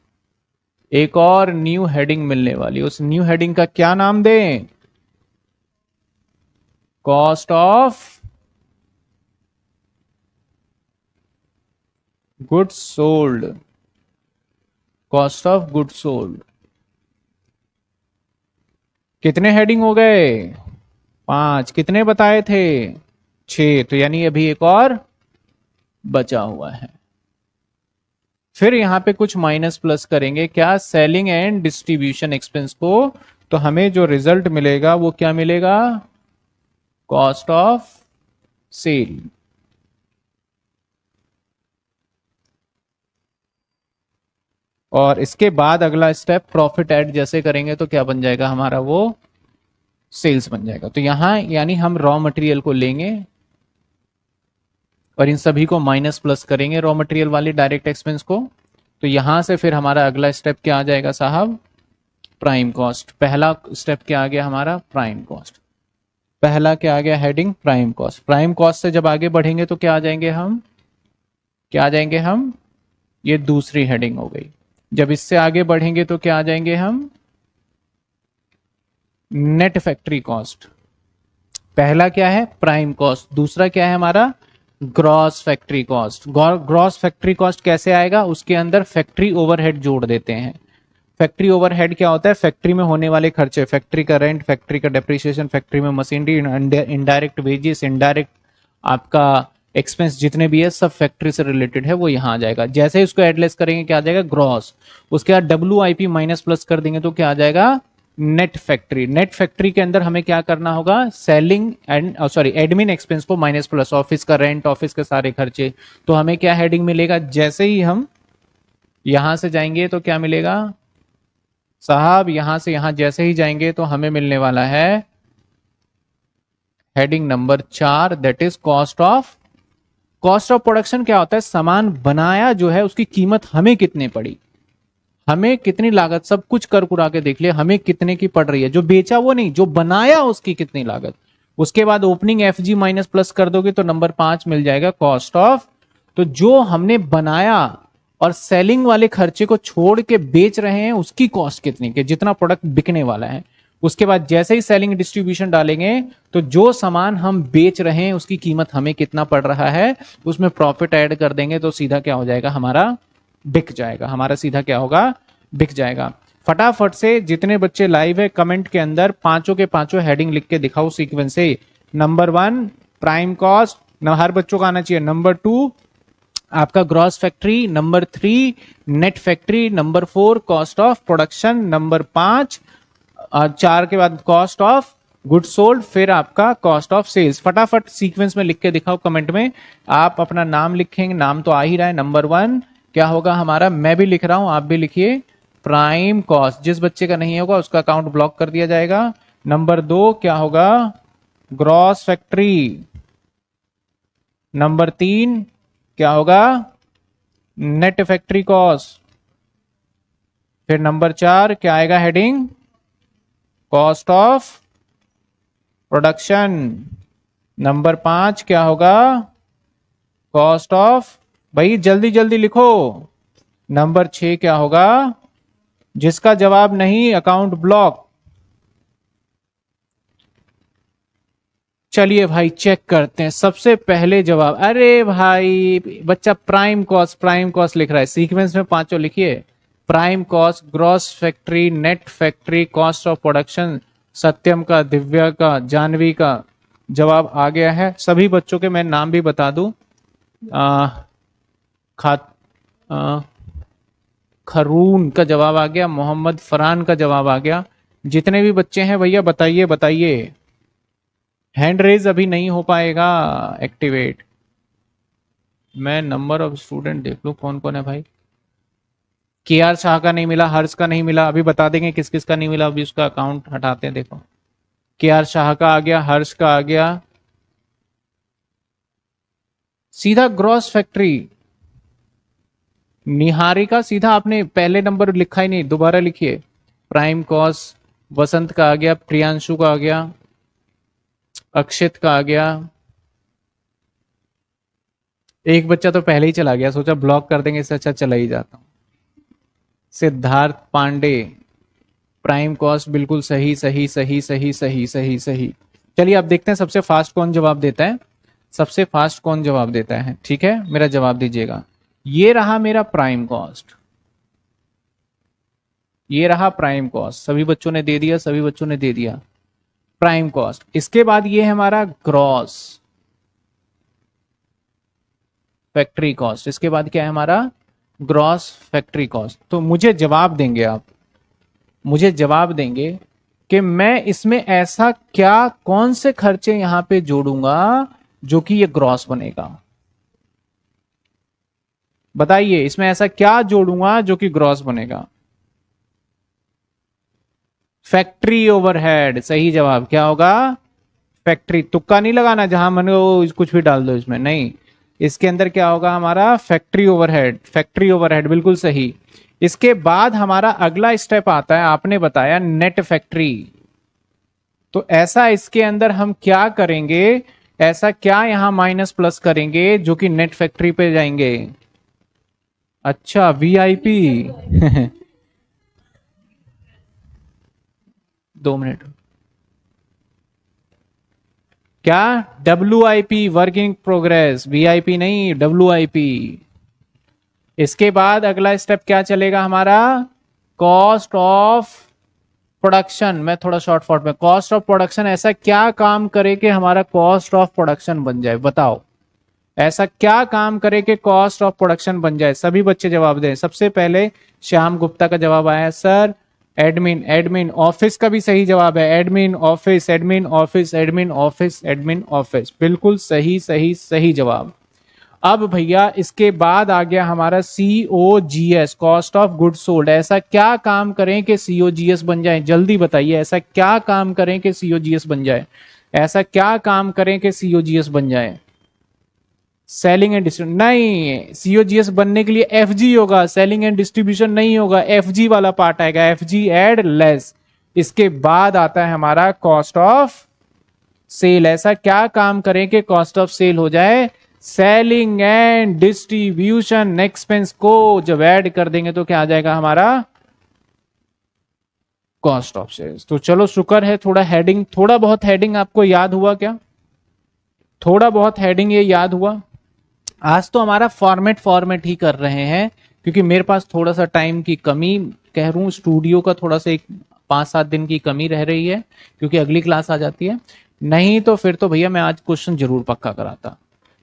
एक और न्यू हेडिंग मिलने वाली। उस न्यू हेडिंग का क्या नाम दें? Cost of goods sold. Cost of goods sold. कितने हेडिंग हो गए? 5। कितने बताए थे? 6। तो यानी अभी एक और बचा हुआ है। फिर यहां पे कुछ माइनस प्लस करेंगे, क्या? सेलिंग एंड डिस्ट्रीब्यूशन एक्सपेंस को। तो हमें जो रिजल्ट मिलेगा वो क्या मिलेगा? Cost of sale. और इसके बाद अगला स्टेप प्रॉफिट ऐड जैसे करेंगे तो क्या बन जाएगा हमारा? वो सेल्स बन जाएगा। तो यहां यानी हम रॉ मटेरियल को लेंगे और इन सभी को माइनस प्लस करेंगे, रॉ मटेरियल वाले डायरेक्ट एक्सपेंस को। तो यहां से फिर हमारा अगला स्टेप क्या आ जाएगा साहब? Prime cost. पहला स्टेप क्या आ गया हमारा? Prime cost. पहला क्या आ गया? Heading prime cost. Prime cost से जब आगे बढ़ेंगे तो क्या आ जाएंगे हम? क्या आ जाएंगे हम? ये दूसरी हेडिंग हो गई। जब इससे आगे बढ़ेंगे तो क्या आ जाएंगे हम? Net factory cost. पहला क्या है? Prime cost. दूसरा क्या है हमारा? Gross factory cost. Gross factory cost कैसे आएगा? उसके अंदर फैक्ट्री ओवरहेड जोड़ देते हैं। फैक्ट्री ओवरहेड क्या होता है? फैक्ट्री में होने वाले खर्चे, फैक्ट्री का रेंट, फैक्ट्री का डेप्रिसिएशन, फैक्ट्री में मशीनरी, इनडायरेक्ट वेजेस, इनडायरेक्ट आपका एक्सपेंस जितने भी है सब फैक्ट्री से रिलेटेड है, वो यहां आ जाएगा। जैसे ही उसको एडलेस करेंगे क्या आ जाएगा? ग्रॉस। उसके बाद WIP माइनस प्लस कर देंगे तो क्या आ जाएगा? Net factory. नेट फैक्ट्री के अंदर हमें क्या करना होगा? सेलिंग एंड एडमिन एक्सपेंस को माइनस प्लस, ऑफिस का रेंट, ऑफिस के सारे खर्चे। तो हमें क्या हेडिंग मिलेगा? जैसे ही हम यहां से जाएंगे तो क्या मिलेगा साहब? यहां से यहां जैसे ही जाएंगे तो हमें मिलने वाला है heading number 4, that is cost of. Cost of production क्या होता है? सामान बनाया जो है उसकी कीमत हमें कितनी पड़ी, हमें कितनी लागत, सब कुछ कर कुरा के देख लिया, हमें कितने की पड़ रही है। जो बेचा वो नहीं, जो बनाया उसकी कितनी लागत। उसके बाद ओपनिंग FG माइनस प्लस कर दोगे तो नंबर 5 मिल जाएगा कॉस्ट ऑफ। तो जो हमने बनाया और सेलिंग वाले खर्चे को छोड़ के बेच रहे हैं उसकी कॉस्ट कितनी के, जितना प्रोडक्ट बिकने वाला है। उसके बाद जैसे ही सेलिंग डिस्ट्रीब्यूशन डालेंगे तो जो सामान हम बेच रहे हैं उसकी कीमत हमें कितना पड़ रहा है, उसमें प्रॉफिट ऐड कर देंगे तो सीधा क्या हो जाएगा हमारा? बिक जाएगा। हमारा सीधा क्या होगा? बिक जाएगा। फटाफट से जितने बच्चे लाइव है कमेंट के अंदर पांचों के पांचों हेडिंग लिख के दिखाओ सीक्वेंस से। नंबर 1 प्राइम कॉस्ट, हर बच्चों का आना चाहिए। नंबर 2 आपका gross factory, number 3 net factory, number 4 cost of production, number 5 4 के बाद कॉस्ट ऑफ गुड सोल्ड, फिर आपका कॉस्ट ऑफ सेल्स। फटाफट सीक्वेंस में लिख के दिखाओ कमेंट में। आप अपना नाम लिखेंगे, नाम तो आ ही रहा है। नंबर 1 क्या होगा हमारा? मैं भी लिख रहा हूं, आप भी लिखिए, प्राइम कॉस्ट। जिस बच्चे का नहीं होगा उसका अकाउंट ब्लॉक कर दिया जाएगा। नंबर 2 क्या होगा? Gross factory. नंबर 3 क्या होगा? Net factory cost. फिर नंबर 4 क्या आएगा heading? Cost of production. Number 5 क्या होगा? कॉस्ट ऑफ, भाई जल्दी जल्दी लिखो। नंबर 6 क्या होगा? जिसका जवाब नहीं अकाउंट ब्लॉक। चलिए भाई चेक करते हैं। सबसे पहले जवाब, अरे भाई बच्चा प्राइम कॉस्ट लिख रहा है, सीक्वेंस में पांचों लिखिए। Prime cost, gross factory, net factory, cost of production. Satyam का, दिव्या का, जानवी का जवाब आ गया है। सभी बच्चों के मैं नाम भी बता दूं। खरून का जवाब आ गया, मोहम्मद फरहान का जवाब आ गया। जितने भी बच्चे हैं भैया बताइए बताइए। हैंड रेज अभी नहीं हो पाएगा एक्टिवेट। मैं नंबर ऑफ स्टूडेंट देख लूं कौन कौन है भाई। के आर शाह का नहीं मिला, हर्ष का नहीं मिला, अभी बता देंगे किस किस का नहीं मिला। अभी उसका अकाउंट हटाते हैं। देखो के आर शाह का आ गया, हर्ष का आ गया। सीधा ग्रॉस फैक्ट्री निहारिका, सीधा आपने पहले नंबर लिखा ही नहीं, दोबारा लिखिए। प्राइम कॉस्ट वसंत का आ गया, प्रियांशु का आ गया, अक्षित का आ गया। एक बच्चा तो पहले ही चला गया, सोचा ब्लॉक कर देंगे, इससे अच्छा चला ही जाता हूं। सिद्धार्थ पांडे, प्राइम कॉस्ट बिल्कुल सही सही सही सही सही सही सही। चलिए अब देखते हैं सबसे फास्ट कौन जवाब देता है। सबसे फास्ट कौन जवाब देता है, ठीक है मेरा जवाब दीजिएगा। ये रहा मेरा प्राइम कॉस्ट, ये रहा प्राइम कॉस्ट। सभी बच्चों ने दे दिया, सभी बच्चों ने दे दिया प्राइम कॉस्ट। इसके बाद ये है हमारा ग्रॉस फैक्ट्री कॉस्ट। इसके बाद क्या है हमारा ग्रॉस फैक्ट्री कॉस्ट। तो मुझे जवाब देंगे आप, मुझे जवाब देंगे कि मैं इसमें ऐसा क्या, कौन से खर्चे यहां पे जोड़ूंगा जो कि ये ग्रॉस बनेगा। बताइए इसमें ऐसा क्या जोड़ूंगा जो कि ग्रॉस बनेगा। फैक्ट्री ओवरहेड, सही जवाब क्या होगा फैक्ट्री। तुक्का नहीं लगाना, जहां मन हो कुछ भी डाल दो इसमें, नहीं। इसके अंदर क्या होगा हमारा फैक्ट्री ओवरहेड, फैक्ट्री ओवरहेड बिल्कुल सही। इसके बाद हमारा अगला स्टेप आता है, आपने बताया नेट फैक्ट्री। तो ऐसा इसके अंदर हम क्या करेंगे, ऐसा क्या यहां माइनस प्लस करेंगे जो कि नेट फैक्ट्री पे जाएंगे। अच्छा वीआईपी 2 मिनट, क्या WIP वर्किंग प्रोग्रेस, वीआईपी नहीं WIP। इसके बाद अगला स्टेप क्या चलेगा हमारा कॉस्ट ऑफ प्रोडक्शन। मैं थोड़ा शॉर्ट फॉर्ट में, कॉस्ट ऑफ प्रोडक्शन, ऐसा क्या काम करे कि हमारा कॉस्ट ऑफ प्रोडक्शन बन जाए, बताओ ऐसा क्या काम करे कि कॉस्ट ऑफ प्रोडक्शन बन जाए। सभी बच्चे जवाब दें। सबसे पहले श्याम गुप्ता का जवाब आया सर एडमिन, एडमिन ऑफिस का भी सही जवाब है, admin office, admin office, admin office, admin office, बिल्कुल सही सही सही जवाब। अब भैया इसके बाद आ गया हमारा COGS, cost of good sold. ऐसा क्या काम करें कि COGS बन जाए, जल्दी बताइए ऐसा क्या काम करें कि COGS बन जाए, ऐसा क्या काम करें कि COGS बन जाए। सेलिंग एंड डिस्ट्रीब्यूशन नहीं, COGS बनने के लिए FG होगा, सेलिंग एंड डिस्ट्रीब्यूशन नहीं होगा, FG वाला पार्ट आएगा, FG एड लेस। इसके बाद आता है हमारा कॉस्ट ऑफ सेल। ऐसा क्या काम करें कि कॉस्ट ऑफ सेल हो जाए, सेलिंग एंड डिस्ट्रीब्यूशन एक्सपेंस को जब ऐड कर देंगे तो क्या आ जाएगा हमारा कॉस्ट ऑफ सेल्स। तो चलो शुक्र है थोड़ा हेडिंग, थोड़ा बहुत हेडिंग आपको याद हुआ क्या, थोड़ा बहुत हेडिंग ये याद हुआ। आज तो हमारा फॉर्मेट ही कर रहे हैं क्योंकि मेरे पास थोड़ा सा टाइम की कमी, कह रहा हूं स्टूडियो का थोड़ा सा एक 5-7 दिन की कमी रह रही है क्योंकि अगली क्लास आ जाती है। नहीं तो फिर तो भैया मैं आज क्वेश्चन जरूर पक्का कराता।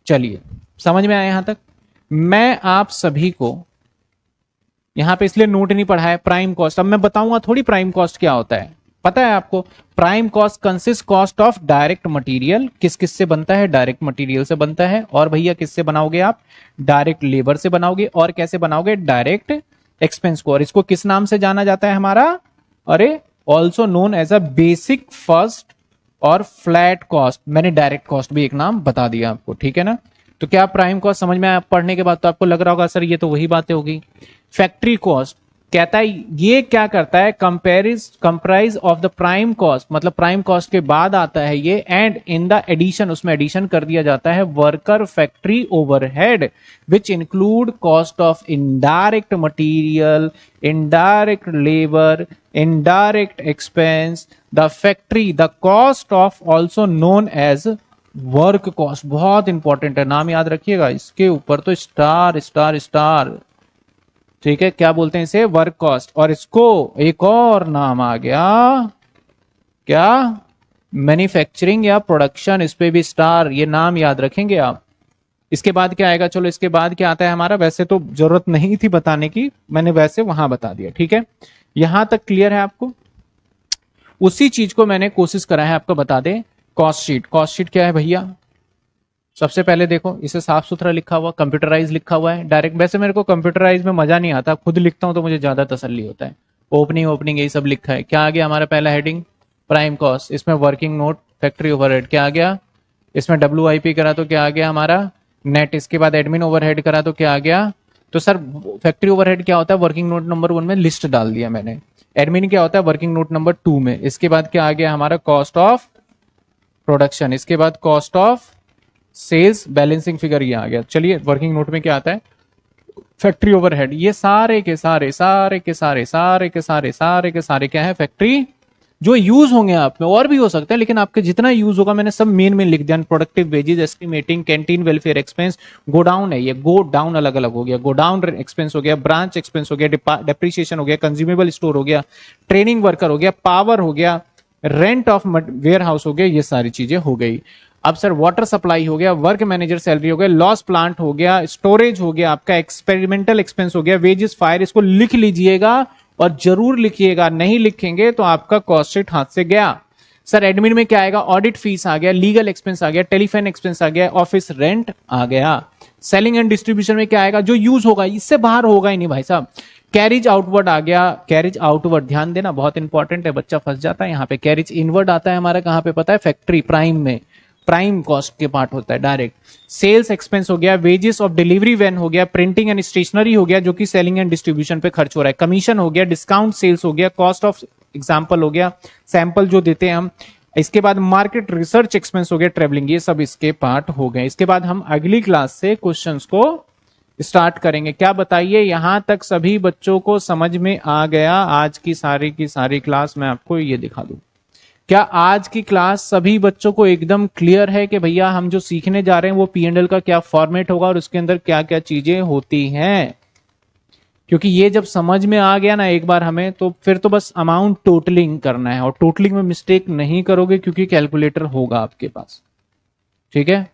चलिए समझ में आया यहां तक। मैं आप सभी को यहां पे इसलिए नोट नहीं पढ़ा है प्राइम कॉस्ट। अब मैं बताऊंगा थोड़ी प्राइम कॉस्ट क्या होता है, पता है आपको। Prime cost consist cost of direct material. किस किस से बनता है, डायरेक्ट मटेरियल से बनता है। और भैया किससे बनाओगे आप, डायरेक्ट लेबर से बनाओगे। और कैसे बनाओगे, डायरेक्ट एक्सपेंस को। और इसको किस नाम से जाना जाता है हमारा, अरे also known as a basic first और फ्लैट कॉस्ट। मैंने डायरेक्ट कॉस्ट भी एक नाम बता दिया आपको, ठीक है ना। तो क्या प्राइम कॉस्ट समझ में आया, पढ़ने के बाद तो आपको लग रहा होगा सर ये तो वही बातें होगी। फैक्ट्री कॉस्ट, कहता है ये क्या करता है, comprise of the prime cost, मतलब प्राइम कॉस्ट के बाद आता है ये, एंड इन द एडिशन, उसमें एडिशन कर दिया जाता है worker factory overhead which include cost of indirect material, indirect labour, indirect expense, the factory, the cost of also known as work cost. बहुत इंपॉर्टेंट है, नाम याद रखिएगा, इसके ऊपर तो स्टार स्टार स्टार, ठीक है। क्या बोलते हैं इसे, वर्क कॉस्ट। और इसको एक और नाम आ गया, क्या, मैन्युफैक्चरिंग या प्रोडक्शन, इस पे भी स्टार, ये नाम याद रखेंगे आप। इसके बाद क्या आएगा, चलो इसके बाद क्या आता है हमारा, वैसे तो जरूरत नहीं थी बताने की, मैंने वैसे वहां बता दिया, ठीक है। यहां तक क्लियर है आपको। उसी चीज को मैंने कोशिश करा है आपको बता दे। कॉस्ट शीट, कॉस्ट शीट क्या है भैया, सबसे पहले देखो इसे साफ सुथरा लिखा हुआ, कंप्यूटराइज लिखा हुआ है डायरेक्ट। वैसे मेरे को कंप्यूटराइज में मजा नहीं आता, खुद लिखता हूं तो मुझे ज्यादा तसल्ली होता है। ओपनिंग यही सब लिखा है। क्या आ गया हमारा पहला हेडिंग, प्राइम कॉस्ट, इसमें वर्किंग नोट, फैक्ट्री ओवरहेड क्या आ गया, इसमें WIP करा तो क्या आ गया हमारा नेट, इसके बाद एडमिन ओवरहेड करा तो क्या आ गया। तो सर फैक्ट्री ओवरहेड क्या होता है, वर्किंग नोट नंबर 1 में लिस्ट डाल दिया मैंने। एडमिन क्या होता है, वर्किंग नोट नंबर 2 में। इसके बाद क्या आ गया हमारा, कॉस्ट ऑफ प्रोडक्शन, इसके बाद cost of sales, balancing figure ये आ गया। चलिए वर्किंग नोट में क्या आता है, फैक्ट्री ओवरहेड। ये सारे के सारे सारे के सारे सारे के सारे सारे के सारे क्या है, फैक्ट्री जो यूज होंगे आप में, और भी हो सकता है लेकिन आपके जितना यूज होगा मैंने सब मेन लिख दिया। Productive wages, estimating, canteen welfare expense, godown है ये, गो डाउन अलग अलग हो गया, गोडाउन एक्सपेंस हो गया, ब्रांच एक्सपेंस हो गया, डेप्रिसिएशन हो गया, कंज्यूमेबल स्टोर हो गया, ट्रेनिंग वर्कर हो गया, पावर हो गया, रेंट ऑफ वेयर हाउस हो गया, ये सारी चीजें हो गई। अब सर वाटर सप्लाई हो गया, वर्क मैनेजर सैलरी हो गया, लॉस प्लांट हो गया, स्टोरेज हो गया, आपका एक्सपेरिमेंटल एक्सपेंस हो गया, वेजेस, फायर, इसको लिख लीजिएगा और जरूर लिखिएगा, नहीं लिखेंगे तो आपका कॉस्ट शीट हाथ से गया। सर एडमिन में क्या आएगा, ऑडिट फीस आ गया, लीगल एक्सपेंस आ गया, टेलीफोन एक्सपेंस आ गया, ऑफिस रेंट आ गया। सेलिंग एंड डिस्ट्रीब्यूशन में क्या आएगा, जो यूज होगा, इससे बाहर होगा ही नहीं भाई साहब। कैरिज आउटवर्ड आ गया, कैरिज आउटवर्ड ध्यान देना बहुत इंपॉर्टेंट है, बच्चा फंस जाता है यहाँ पे। कैरिज इनवर्ड आता है हमारा कहां पे पता है, फैक्ट्री प्राइम में, प्राइम कॉस्ट के पार्ट होता है डायरेक्ट। सेल्स एक्सपेंस हो गया, वेजेस ऑफ डिलीवरी वैन हो गया, प्रिंटिंग एंड स्टेशनरी हो गया जो कि सेलिंग एंड डिस्ट्रीब्यूशन पे खर्च हो रहा है, कमीशन हो गया, डिस्काउंट सेल्स हो गया, कॉस्ट ऑफ एग्जाम्पल हो गया, सैंपल जो देते हैं हम। इसके बाद मार्केट रिसर्च एक्सपेंस हो गया, ट्रेवलिंग, ये सब इसके पार्ट हो गए। इसके बाद हम अगली क्लास से क्वेश्चंस को स्टार्ट करेंगे। क्या बताइए, यहां तक सभी बच्चों को समझ में आ गया? आज की सारी क्लास मैं आपको ये दिखा दूं। क्या आज की क्लास सभी बच्चों को एकदम क्लियर है कि भैया हम जो सीखने जा रहे हैं वो P&L का क्या फॉर्मेट होगा और उसके अंदर क्या क्या चीजें होती हैं? क्योंकि ये जब समझ में आ गया ना एक बार हमें, तो फिर तो बस अमाउंट टोटलिंग करना है, और टोटलिंग में मिस्टेक नहीं करोगे क्योंकि कैलकुलेटर होगा आपके पास, ठीक है।